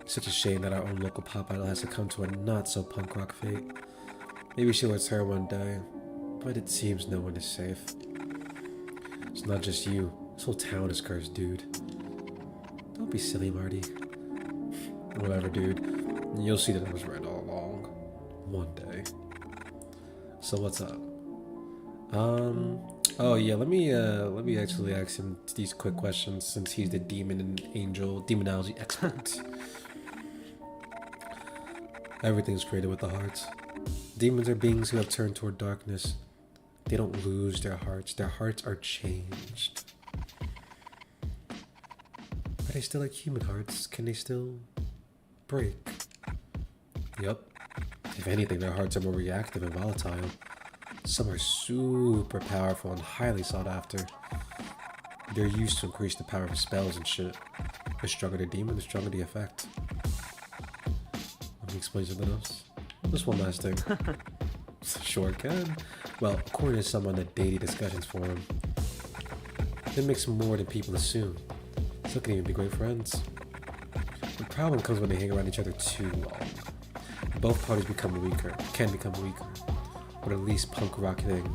It's such a shame that our own local pop idol has to come to a not-so-punk rock fate. Maybe she'll return one day, but it seems no one is safe. It's not just you. This whole town is cursed, dude. Don't be silly, Marty. Whatever, dude. You'll see that I was right all along. One day. So what's up? Oh yeah, let me actually ask him these quick questions since he's the demon and angel demonology expert. Everything's created with the hearts. Demons are beings who have turned toward darkness. They don't lose their hearts. Their hearts are changed. Are they still like human hearts? Can they still break? Yep. If anything, their hearts are more reactive and volatile. Some are super powerful and highly sought after. They're used to increase the power of spells and shit. The stronger the demon, the stronger the effect. Let me explain something else. Just one last thing. Sure can. Well, according to some on the daily discussions forum, they mix more than people assume. So can even be great friends. The problem comes when they hang around each other too long. Both parties can become weaker, or at least punk rock thing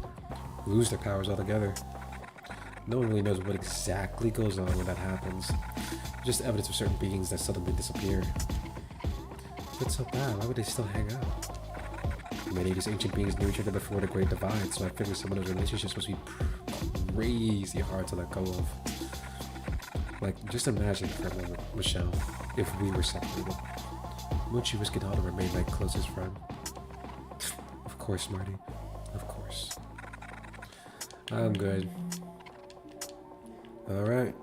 lose their powers altogether. No one really knows what exactly goes on when that happens. Just evidence of certain beings that suddenly disappear. If it's so bad, why would they still hang out? Many of these ancient beings knew each other before the Great Divide, so I figured some of those relationships must be crazy hard to let go of. Like, just imagine for a moment, Michelle, if we were separated. Would you risk it all to remain my closest friend? Of course, Marty. Of course. I'm good. Alright.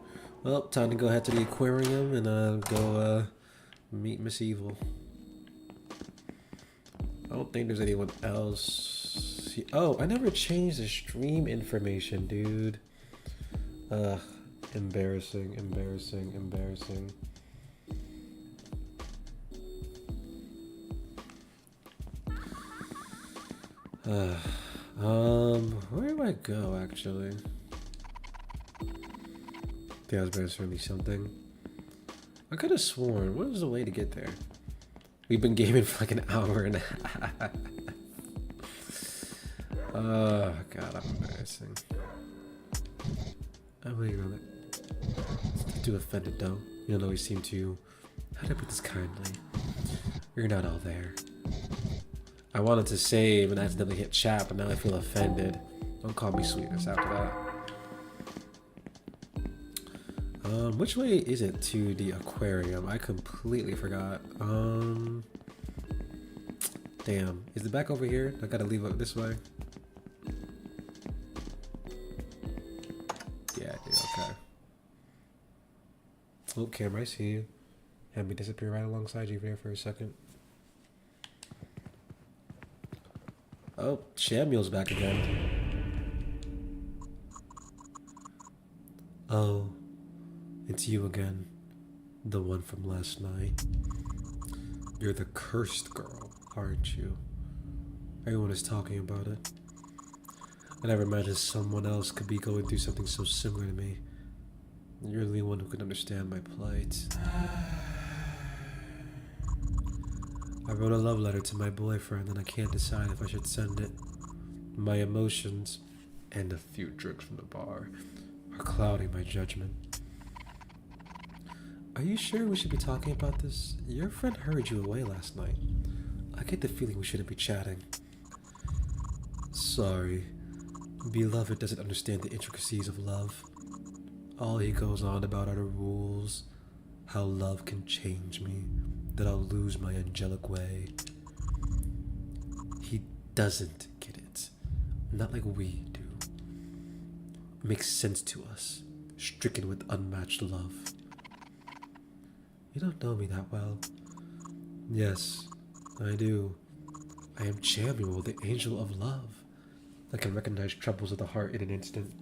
Well, time to go head to the aquarium and go meet Miss Evil. I don't think there's anyone else. Oh, I never changed the stream information, dude. Embarrassing, embarrassing, embarrassing. Where do I go, actually? Yeah, I was answering me something. I could have sworn, what was the way to get there? We've been gaming for like an hour and a half. Oh, God, I'm embarrassing. I'm waiting on it. Too offended, though. You don't always seem to... How do I put this kindly? You're not all there. I wanted to save and accidentally hit chat, but now I feel offended. Don't call me sweetness after that. Which way is it to the aquarium? I completely forgot. Damn. Is the back over here? I gotta leave it this way. Yeah, I do. Okay. Oh, camera, I see you. Had me disappear right alongside you there for a second. Oh, Samuel's back again. Oh. It's you again, the one from last night. You're the cursed girl, aren't you? Everyone is talking about it. I never imagined someone else could be going through something so similar to me. You're the only one who can understand my plight. I wrote a love letter to my boyfriend and I can't decide if I should send it. My emotions, and a few drinks from the bar, are clouding my judgment. Are you sure we should be talking about this? Your friend hurried you away last night. I get the feeling we shouldn't be chatting. Sorry. Beloved doesn't understand the intricacies of love. All he goes on about are the rules, how love can change me, that I'll lose my angelic way. He doesn't get it. Not like we do. It makes sense to us, stricken with unmatched love. You don't know me that well. Yes, I do. I am Samuel, the angel of love. I can recognize troubles of the heart in an instant.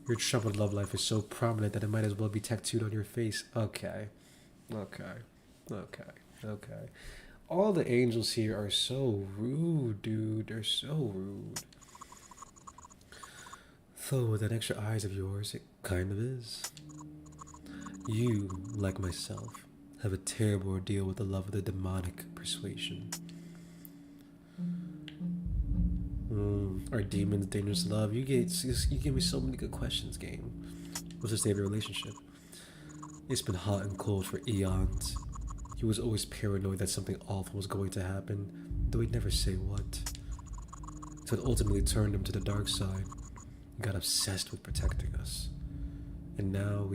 Your troubled love life is so prominent that it might as well be tattooed on your face. Okay. All the angels here are so rude, dude. They're so rude. Though with that extra eyes of yours, it kind of is. You, like myself, have a terrible ordeal with the love of the demonic persuasion. Are demons dangerous to love? You give me so many good questions, game. What's the state of your relationship? It's been hot and cold for eons. He was always paranoid that something awful was going to happen, though he'd never say what. So it ultimately turned him to the dark side and got obsessed with protecting us. And now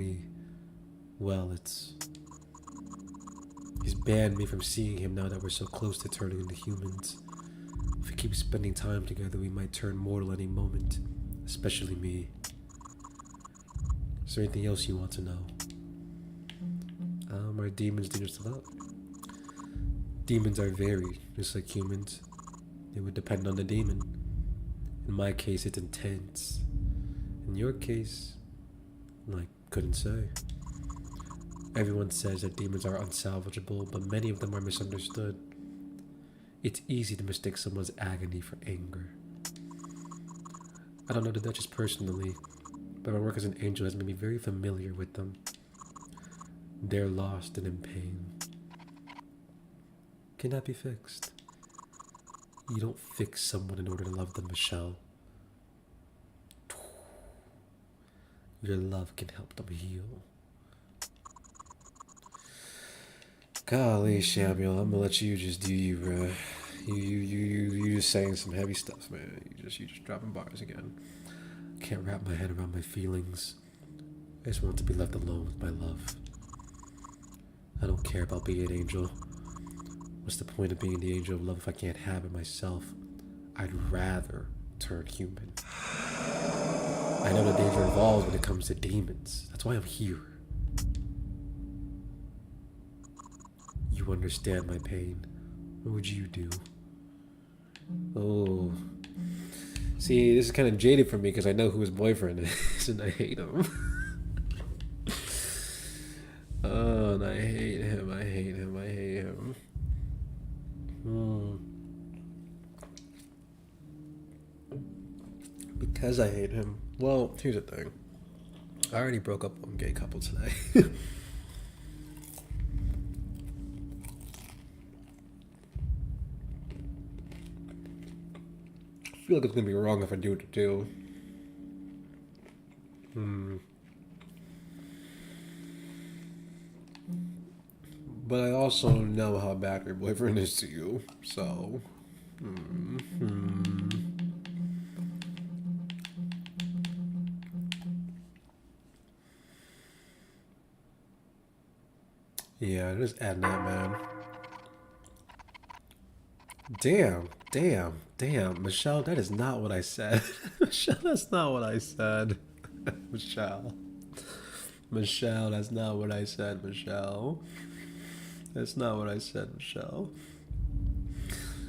he's banned me from seeing him now that we're so close to turning into humans. If we keep spending time together, we might turn mortal any moment, especially me. Is there anything else you want to know? Are demons dangerous to love? Demons are varied, just like humans. It would depend on the demon. In my case, it's intense. In your case, I couldn't say. Everyone says that demons are unsalvageable, but many of them are misunderstood. It's easy to mistake someone's agony for anger. I don't know the Duchess personally, but my work as an angel has made me very familiar with them. They're lost and in pain. Cannot be fixed. You don't fix someone in order to love them, Michelle. Your love can help them heal. Golly, Samuel, I'm gonna let you just do you, bro. You just saying some heavy stuff, man. You just dropping bars again. Can't wrap my head around my feelings. I just want to be left alone with my love. I don't care about being an angel. What's the point of being the angel of love if I can't have it myself? I'd rather turn human. I know the danger involved when it comes to demons. That's why I'm here. You understand my pain. What would you do? Oh. See, this is kind of jaded for me because I know who his boyfriend is and I hate him. Oh, and I hate him, I hate him, I hate him. Because I hate him. Well, here's the thing. I already broke up with one gay couple today. I feel like it's gonna be wrong if I do it too. But I also know how bad your boyfriend is to you, so. Yeah, just add that, man. Damn, Michelle, that is not what I said. Michelle, that's not what I said. Michelle, that's not what I said, Michelle. That's not what I said, Michelle.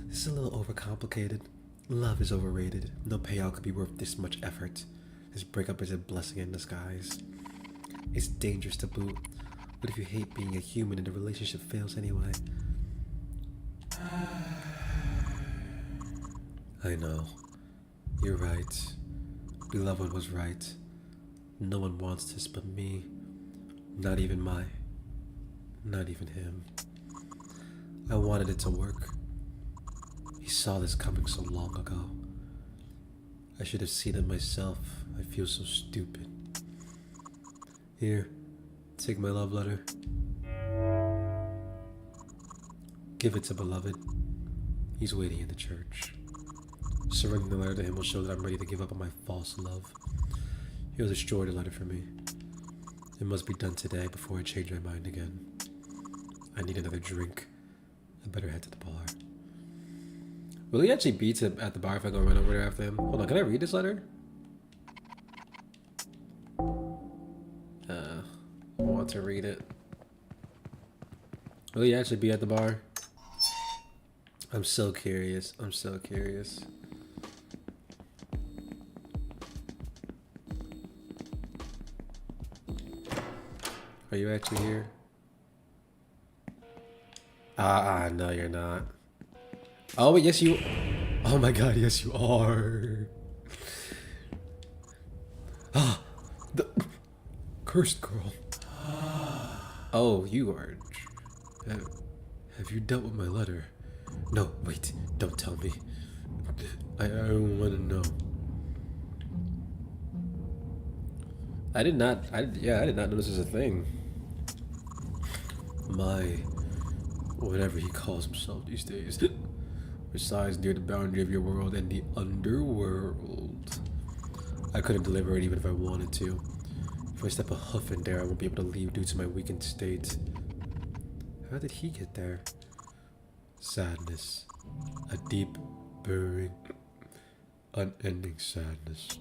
This is a little overcomplicated. Love is overrated. No payout could be worth this much effort. This breakup is a blessing in disguise. It's dangerous to boot. What if you hate being a human and the relationship fails anyway? I know. You're right. Beloved was right. No one wants this but me. Not even him. I wanted it to work. He saw this coming so long ago. I should have seen it myself. I feel so stupid. Here, take my love letter. Give it to Beloved. He's waiting in the church. Surrendering the letter to him will show that I'm ready to give up on my false love. He'll destroy the letter for me. It must be done today before I change my mind again. I need another drink. I better head to the bar. Will he actually be at the bar if I go run over there after him? Hold on, can I read this letter? I want to read it. Will he actually be at the bar? I'm so curious. I'm so curious. Are you actually here? No, you're not. Oh, yes, you. Oh my God, yes, you are. Ah, the cursed girl. Oh, you are. Have you dealt with my letter? No, wait, don't tell me. I don't want to know. I did not know this was a thing. Whatever he calls himself these days, resides near the boundary of your world and the underworld. I couldn't deliver it even if I wanted to. If I step a hoof in there, I won't be able to leave due to my weakened state. How did he get there? Sadness. A deep, burning, unending sadness.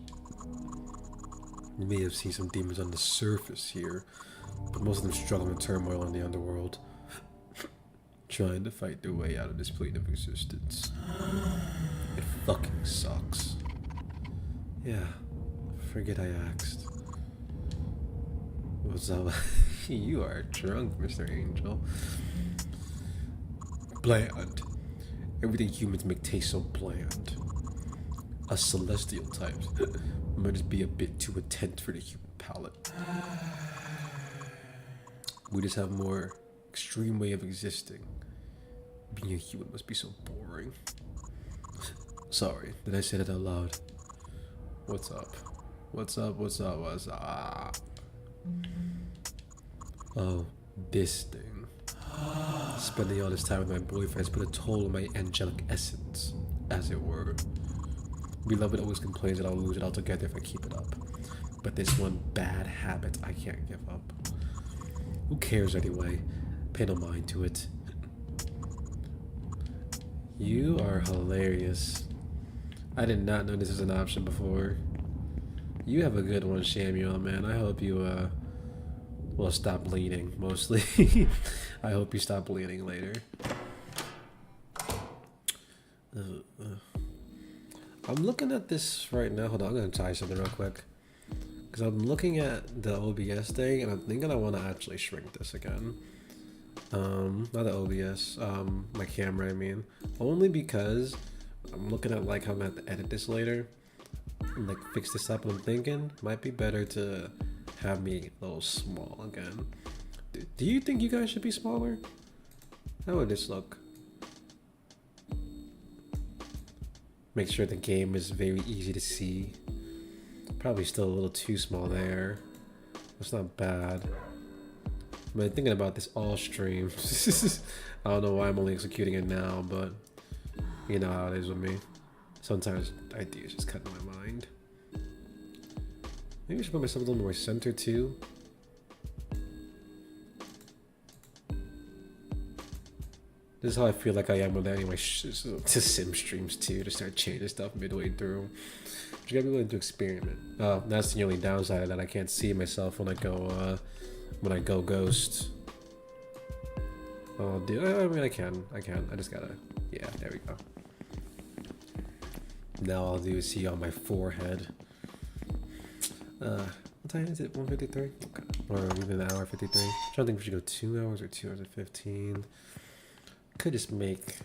You may have seen some demons on the surface here, but most of them struggle in turmoil in the underworld, trying to fight their way out of this plane of existence. It fucking sucks. Yeah, forget I asked. What's up? You are drunk, Mr. Angel. Bland. Everything humans make taste so bland. Us celestial types might just be a bit too intense for the human palate. We just have a more extreme way of existing. Being a human must be so boring. Sorry, did I say that out loud? What's up? What's up? What's up? What's up? Oh, this thing. Spending all this time with my boyfriend has put a toll on my angelic essence, as it were. Beloved always complains that I'll lose it altogether if I keep it up. But this one bad habit I can't give up. Who cares anyway? Pay no mind to it. You are hilarious. I did not know this was an option before. You have a good one, Samuel, man. I hope you, well, stop bleeding, mostly. I hope you stop bleeding later. I'm looking at this right now. Hold on, I'm gonna try something real quick. Because I'm looking at the OBS thing, and I'm thinking I want to actually shrink this again. Not the OBS, my camera, I mean. Only because I'm looking at like how I'm gonna have to edit this later and like fix this up, and I'm thinking it might be better to have me a little small again. Do you think you guys should be smaller? How would this look? Make sure the game is very easy to see. Probably still a little too small there. That's not bad. I've been thinking about this all stream. I don't know why I'm only executing it now, but you know how it is with me. Sometimes ideas just cut in my mind. Maybe I should put myself a little more center too. This is how I feel like I am when I anyway to sim streams too, to start changing stuff midway through. But you gotta be willing to experiment. That's the only downside of that. I can't see myself when I go ghost. Oh, dude, I mean I can. I just gotta, yeah, there we go. Now all I'll do is see on my forehead. What time is it? 1:53? Okay. Or even an hour 53. I'm trying to think if we should go 2 hours or 2 hours and 15. Could just make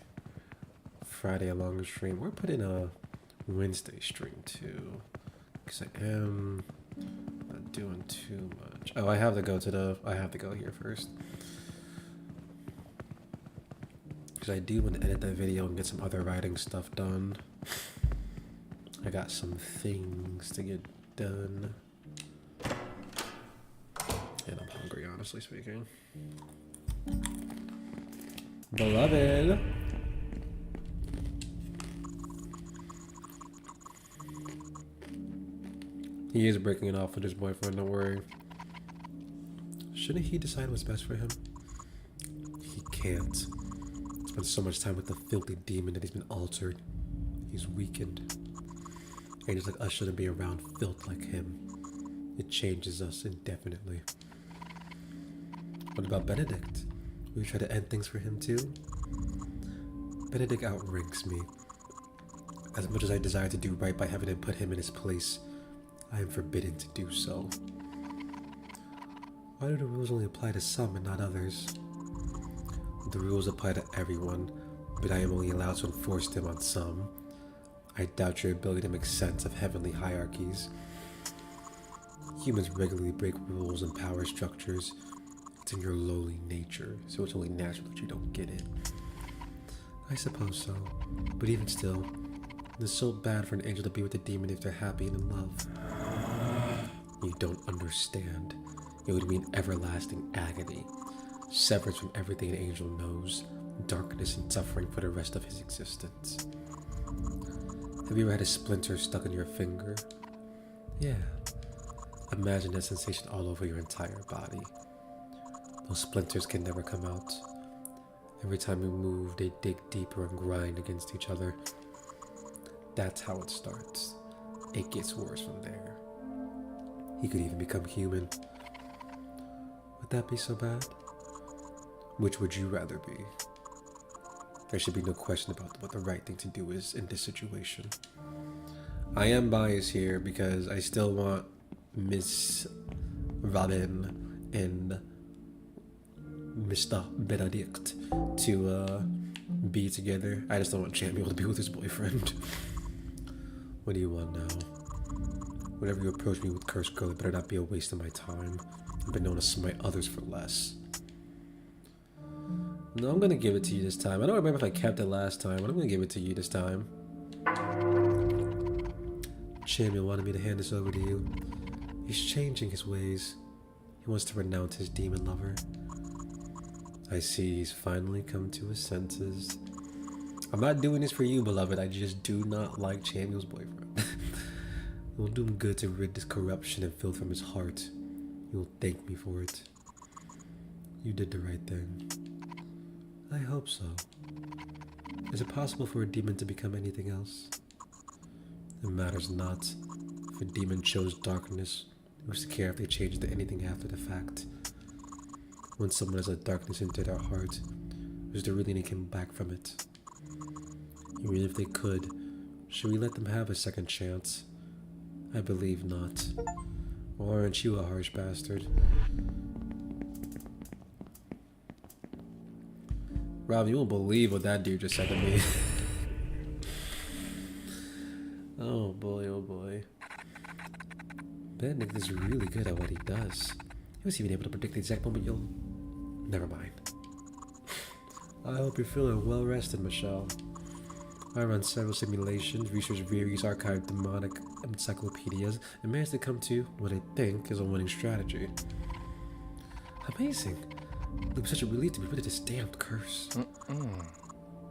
Friday a longer stream, or put in a Wednesday stream too, because I am not doing too much. Oh, I have to go here first, because I do want to edit that video and get some other writing stuff done. I got some things to get done, and I'm hungry, honestly speaking. Beloved. He is breaking it off with his boyfriend, don't worry. Shouldn't he decide what's best for him? He can't. Spent so much time with the filthy demon that he's been altered. He's weakened. Angels like us shouldn't be around filth like him. It changes us indefinitely. What about Benedict? Will you try to end things for him too? Benedict outranks me. As much as I desire to do right by having him put him in his place, I am forbidden to do so. Why do the rules only apply to some and not others? The rules apply to everyone, but I am only allowed to enforce them on some. I doubt your ability to make sense of heavenly hierarchies. Humans regularly break rules and power structures. It's in your lowly nature, so it's only natural that you don't get it. I suppose so, but even still, it's so bad for an angel to be with a demon if they're happy and in love. You don't understand. It would mean everlasting agony, severance from everything an angel knows, darkness and suffering for the rest of his existence. Have you ever had a splinter stuck in your finger? Yeah. Imagine that sensation all over your entire body. Those splinters can never come out. Every time we move, they dig deeper and grind against each other. That's how it starts. It gets worse from there. He could even become human. Would that be so bad? Which would you rather be? There should be no question about what the right thing to do is in this situation. I am biased here because I still want Miss Robin and Mr. Benedict to be together. I just don't want Samuel to be with his boyfriend. What do you want now? Whenever you approach me with cursed girl, it better not be a waste of my time. I've been known to smite others for less. No, I'm gonna give it to you this time. I don't remember if I kept it last time, but I'm gonna give it to you this time. Champion wanted me to hand this over to you. He's changing his ways. He wants to renounce his demon lover. I see he's finally come to his senses. I'm not doing this for you, beloved. I just do not like Champion's boyfriend. It will do him good to rid this corruption and filth from his heart. He will thank me for it. You did the right thing. I hope so. Is it possible for a demon to become anything else? It matters not. If a demon chose darkness, who's to care if they change to anything after the fact? When someone has let darkness into their heart, who's to really come back from it? Even if they could, should we let them have a second chance? I believe not. Or aren't you a harsh bastard? Rob, you won't believe what that dude just said to me. Oh boy, oh boy. Benedict is really good at what he does. He was even able to predict the exact moment you'll... Never mind. I hope you're feeling well rested, Michelle. I run several simulations, research various archived demonic encyclopedias, and managed to come to what I think is a winning strategy. Amazing. It was such a relief to be rid of this damn curse.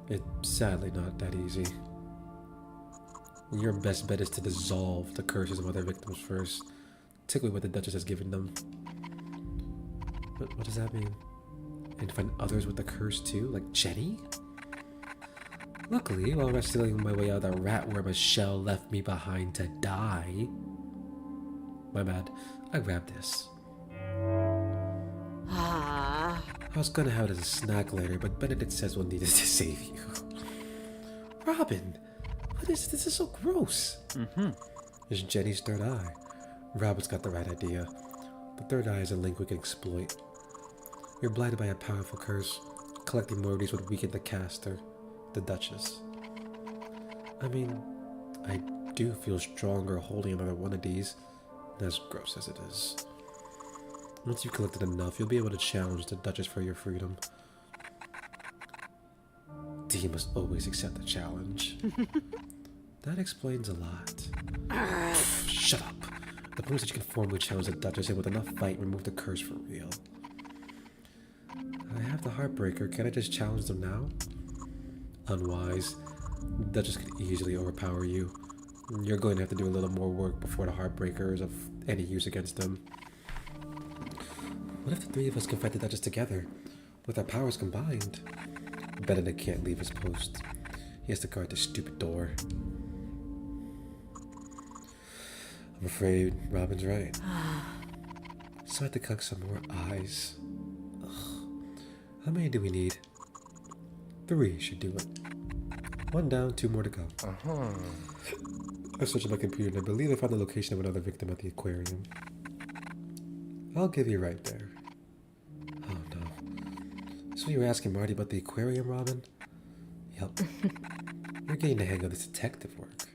It's sadly not that easy. Your best bet is to dissolve the curses of other victims first. Take away what the Duchess has given them. But what does that mean? And find others with the curse too? Like Jenny? Luckily, while wrestling my way out of that rat where Michelle left me behind to die... My bad. I grabbed this. I was gonna have it as a snack later, but Benedict says we'll need it to save you. Robin! What is this? This is so gross. It's Jenny's third eye. Robin's got the right idea. The third eye is a link we can exploit. You're blinded by a powerful curse. Collecting more of these would weaken the caster, the Duchess. I mean, I do feel stronger holding another one of these, as gross as it is. Once you've collected enough, you'll be able to challenge the Duchess for your freedom. D must always accept the challenge. That explains a lot. Shut up. The point is that you can formally challenge the Duchess and with enough fight, remove the curse for real. I have the Heartbreaker. Can I just challenge them now? Unwise. The Duchess could easily overpower you. You're going to have to do a little more work before the Heartbreaker is of any use against them. What if the three of us can fight the Duchess together, with our powers combined? Benedict can't leave his post. He has to guard this stupid door. I'm afraid Robin's right. So I have to collect some more eyes. Ugh. How many do we need? 3 should do it. 1 down, 2 more to go. I searched my computer and I believe I found the location of another victim at the aquarium. I'll give you right there. Oh no. So you were asking Marty about the aquarium, Robin? Yup. You're getting the hang of this detective work.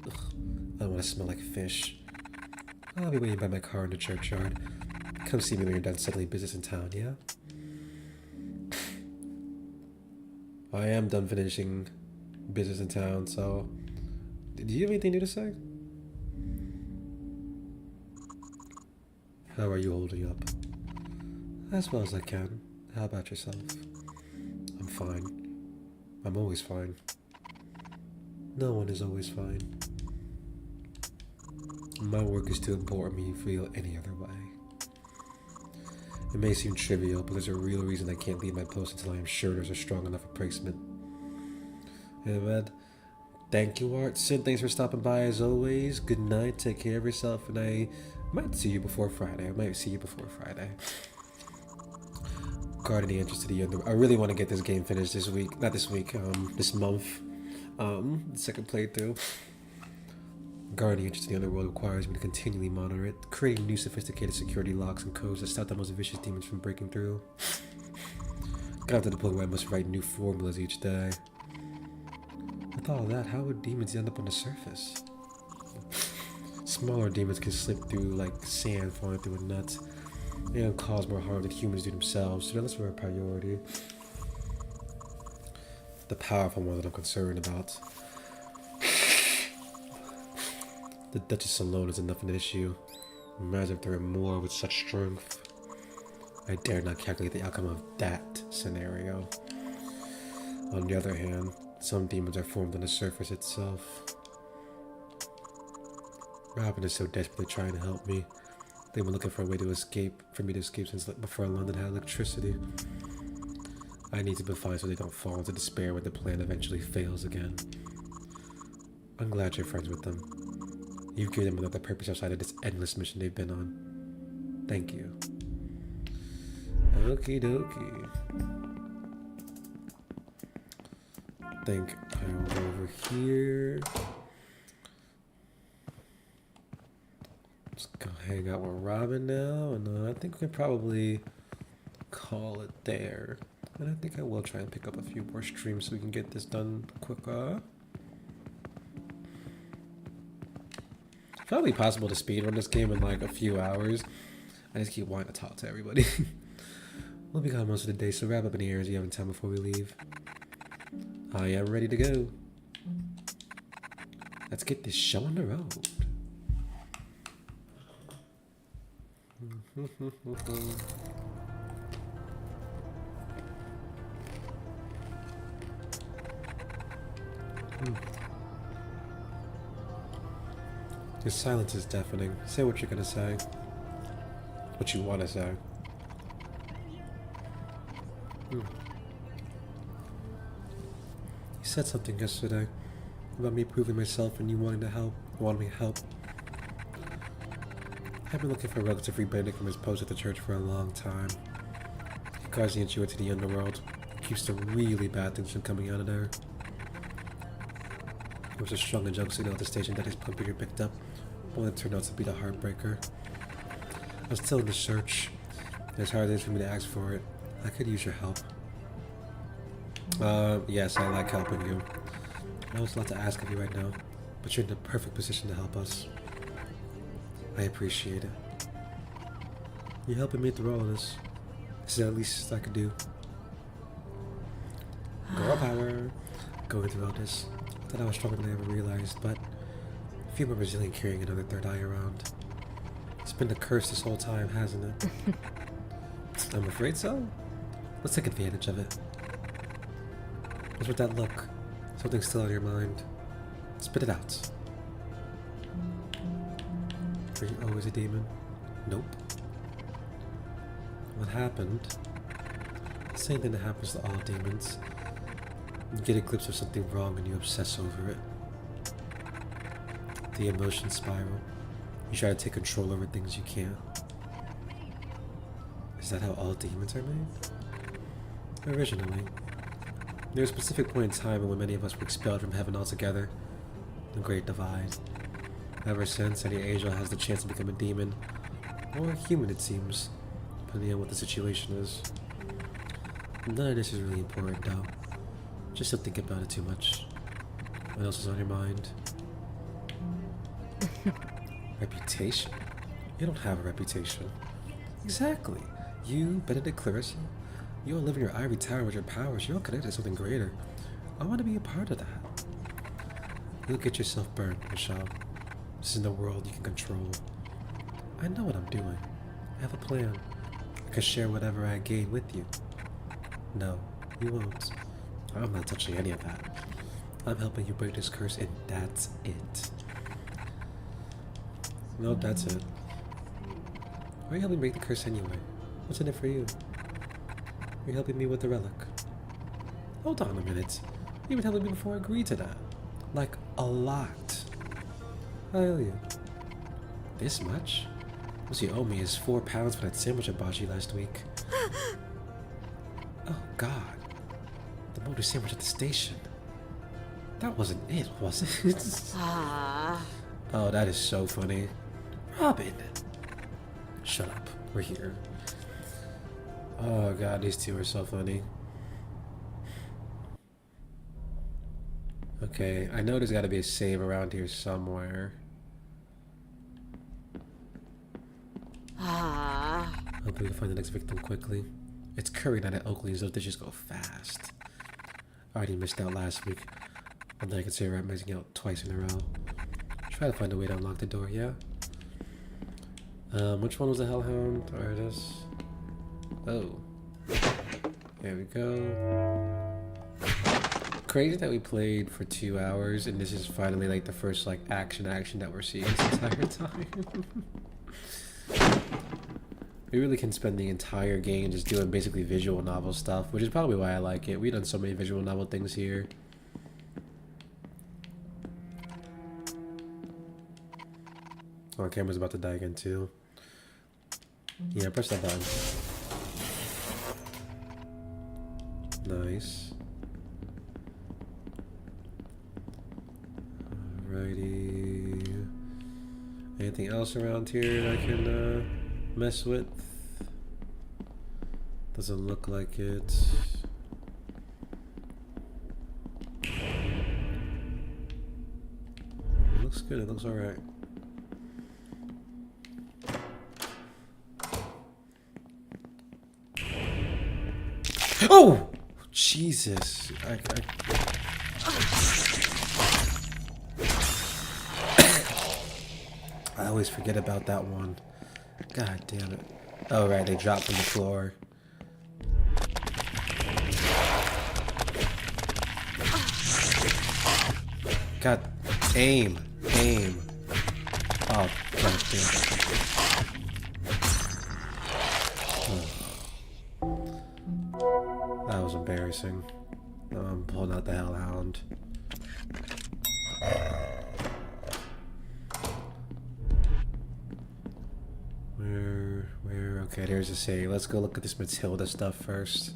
Ugh. I don't want to smell like fish. I'll be waiting by my car in the churchyard. Come see me when you're done settling business in town, yeah? I am done finishing business in town, so... Do you have anything new to say? How are you holding up? As well as I can. How about yourself? I'm fine. I'm always fine. No one is always fine. My work is too important for me to feel any other way. It may seem trivial, but there's a real reason I can't leave my post until I am sure there's a strong enough replacement. Anyway, thank you, Art. Sid, thanks for stopping by as always. Good night, take care of yourself, and I might see you before Friday. Guarding the entrance to the end. I really want to get this game finished this week. Not this week, this month. Second playthrough. Guarding the entrance to the underworld requires me to continually monitor it, creating new sophisticated security locks and codes that stop the most vicious demons from breaking through. Got to the point where I must write new formulas each day. With all that, how would demons end up on the surface? Smaller demons can slip through like sand falling through a nut. They don't cause more harm than humans do themselves, so that's a priority. The powerful one that I'm concerned about. The Duchess alone is enough of an issue. Imagine if there were more with such strength. I dare not calculate the outcome of that scenario. On the other hand, some demons are formed on the surface itself. Robin is so desperately trying to help me. They've been looking for a way to escape, for me to escape since before London had electricity. I need to be fine so they don't fall into despair when the plan eventually fails again. I'm glad you're friends with them. You've given them another purpose outside of this endless mission they've been on. Thank you. Okie dokie. I think I'll go over here. Let's go hang out with Robin now, and I think we can probably call it there. And I think I will try and pick up a few more streams so we can get this done quicker. It's probably possible to speedrun this game in like a few hours. I just keep wanting to talk to everybody. We'll be gone most of the day, so wrap up any errands you have in time before we leave. I am ready to go. Let's get this show on the road. Your silence is deafening. Say what you're gonna say. What you wanna say. You said something yesterday about me proving myself and you wanting to help. You wanted me to help. I've been looking for a relative free Benedict from his post at the church for a long time. He guards the entryway to the underworld. Keeps the really bad things from coming out of there. There was a strong and junk signal at the station that his puppy picked up. One that turned out to be the Heartbreaker. I was still in the search. As hard as it is for me to ask for it, I could use your help. Yes, I like helping you. I know it's a lot to ask of you right now, but you're in the perfect position to help us. I appreciate it. You're helping me through all of this. This is the least I could do. Girl power. Going through all this. I thought I was stronger than I ever realized, but I feel more resilient carrying another third eye around. It's been the curse this whole time, hasn't it? I'm afraid so. Let's take advantage of it. What's with that look? Something's still on your mind. Spit it out. Are you always a demon? Nope. What happened? The same thing that happens to all demons. You get a glimpse of something wrong and you obsess over it. The emotion spiral. You try to take control over things you can't. Is that how all demons are made? Originally. There was a specific point in time when many of us were expelled from heaven altogether. The Great Divide. Ever since, any angel has the chance to become a demon. Or a human, it seems. Depending on what the situation is. None of this is really important, though. Just don't think about it too much. What else is on your mind? Reputation? You don't have a reputation. Exactly. You, Benedict Clarissa, you all live in your ivory tower with your powers. You're all connected to something greater. I want to be a part of that. You'll get yourself burned, Michelle. This is the world you can control. I know what I'm doing. I have a plan. I can share whatever I gain with you. No, you won't. I'm not touching any of that. I'm helping you break this curse, and that's it. No, that's it. Why are you helping break the curse anyway? What's in it for you? You're helping me with the relic. Hold on a minute. You've been helping me before I agreed to that. Like, a lot. I owe you. This much? What you owe me is £4 for that sandwich I bought you last week. Oh, God. The motor sandwich at the station. That wasn't it, was it? Oh, that is so funny. Robin! Shut up. We're here. Oh, God, these two are so funny. Okay, I know there's got to be a save around here somewhere. Hopefully we can find the next victim quickly. It's curry night at Oakley, so dishes go fast. I already missed out last week. I'm not considering I'm missing out twice in a row. Try to find a way to unlock the door, yeah? Which one was the Hellhound? There it is. Oh. There we go. Crazy that we played for 2 hours and this is finally like the first like action that we're seeing this entire time. We really can spend the entire game just doing basically visual novel stuff, which is probably why I like it. We've done so many visual novel things here. Oh, our camera's about to die again too. Yeah, press that button. Nice. Alrighty. Anything else around here that I can mess with? Doesn't look like it. It looks good, it looks alright. Oh! Jesus. I always forget about that one. God damn it. Oh, right, they dropped from the floor. God, aim. Oh, god damn it. That was embarrassing. I'm pulling out the Hellhound. Where? Okay, there's a save. Let's go look at this Matilda stuff first.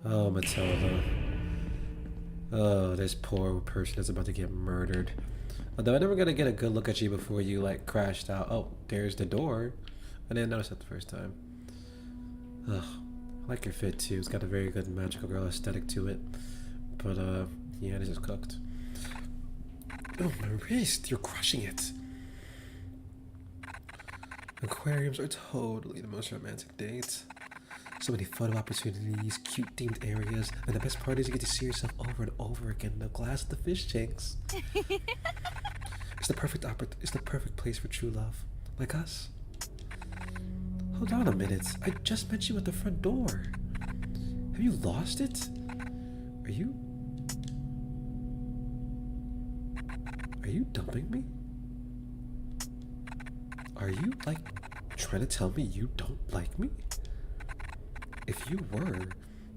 Oh, Matilda. Oh, this poor person is about to get murdered. Although I never got to get a good look at you before you, like, crashed out. Oh, there's the door. I didn't notice that the first time. Ugh. I like your fit, too. It's got a very good magical girl aesthetic to it. But, yeah, this is cooked. Oh, my wrist. You're crushing it. Aquariums are totally the most romantic dates. So many photo opportunities, cute themed areas, and the best part is you get to see yourself over and over again in the glass of the fish tanks. It's the perfect place for true love, like us. Hold on a minute, I just met you at the front door. Have you lost it? Are you dumping me? Are you, like, trying to tell me you don't like me? If you were,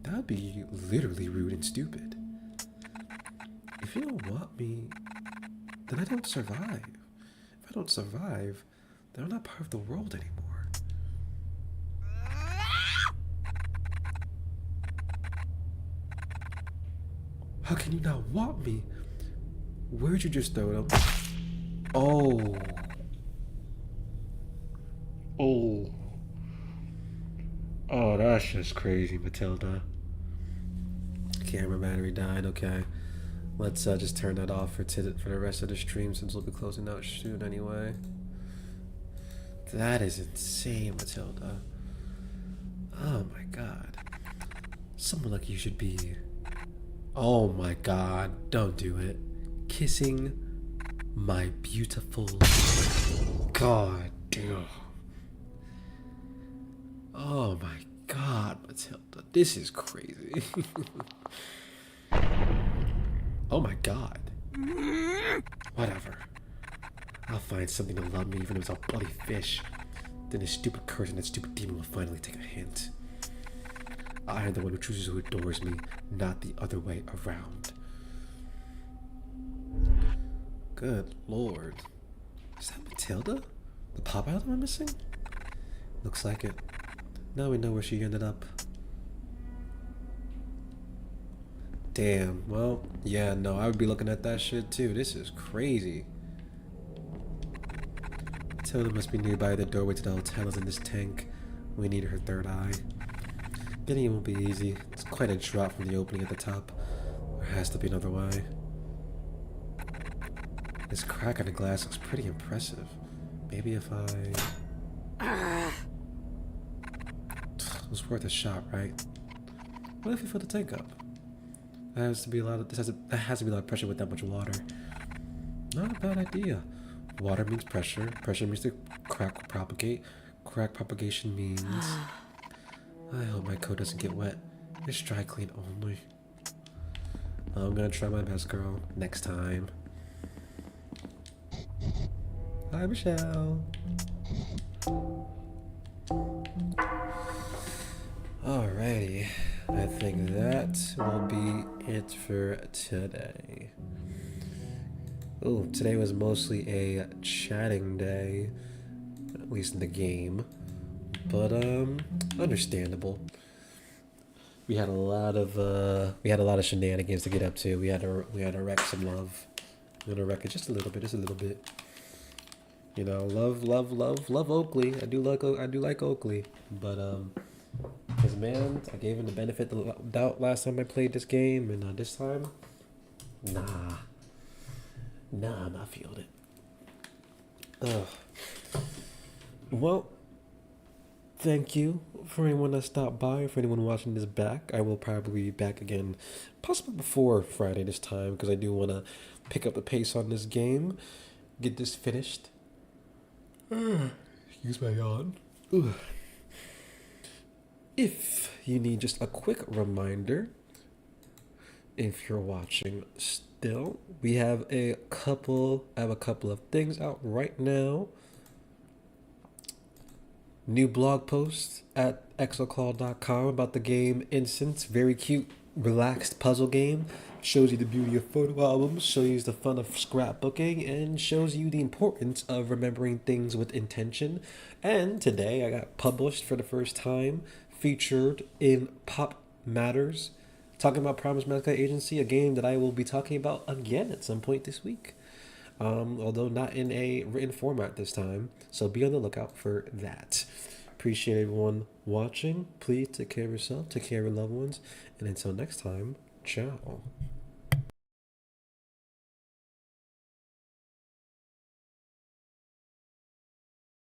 that would be literally rude and stupid. If you don't want me, then I don't survive. If I don't survive, then I'm not part of the world anymore. How can you not want me? Where'd you just throw them? Oh. Oh. Oh, that's just crazy, Matilda. Camera battery died. Okay, let's just turn that off for the rest of the stream since we'll be closing out soon anyway. That is insane, Matilda. Oh my god. Someone like you should be. Oh my god, don't do it. Kissing my beautiful. God damn. Oh my god, Matilda. This is crazy. Oh my god. Whatever. I'll find something to love me even if it's a bloody fish. Then this stupid curse and that stupid demon will finally take a hint. I am the one who chooses who adores me, not the other way around. Good lord. Is that Matilda? The pop out I'm missing? Looks like it. Now we know where she ended up. Damn, well, yeah, no, I would be looking at that shit too. This is crazy. Matilda must be nearby. The doorway to the hotel is in this tank. We need her third eye. Getting it won't be easy. It's quite a drop from the opening at the top. There has to be another way. This crack on the glass looks pretty impressive. Maybe if I... It was worth a shot, right? What if you fill the tank up? That has to be a lot of pressure with that much water. Not a bad idea. Water means pressure. Pressure means to crack propagate. Crack propagation means. I hope my coat doesn't get wet. It's dry clean only. I'm gonna try my best, girl. Next time. Hi, Michelle. Alrighty. I think that will be it for today. Oh, today was mostly a chatting day, at least in the game. But understandable. We had a lot of shenanigans to get up to. We had to wreck some love. We had to wreck it just a little bit, just a little bit. Love Oakley. I do like Oakley, but cause man, I gave him the benefit of the doubt last time I played this game, and this time, nah, I'm not feeling it. Ugh. Well, thank you for anyone that stopped by. For anyone watching this back, I will probably be back again, possibly before Friday this time, because I do want to pick up the pace on this game, get this finished. Excuse my yawn. Ugh. If you need just a quick reminder, if you're watching still, we have a couple. I have a couple of things out right now. New blog post at exalclaw.com about the game Incense. Very cute, relaxed puzzle game. Shows you the beauty of photo albums, shows you the fun of scrapbooking, and shows you the importance of remembering things with intention. And today I got published for the first time, featured in Pop Matters, talking about Promise Mascot Agency, a game that I will be talking about again at some point this week. Although not in a written format this time. So be on the lookout for that. Appreciate everyone watching. Please take care of yourself, take care of your loved ones, and until next time, ciao.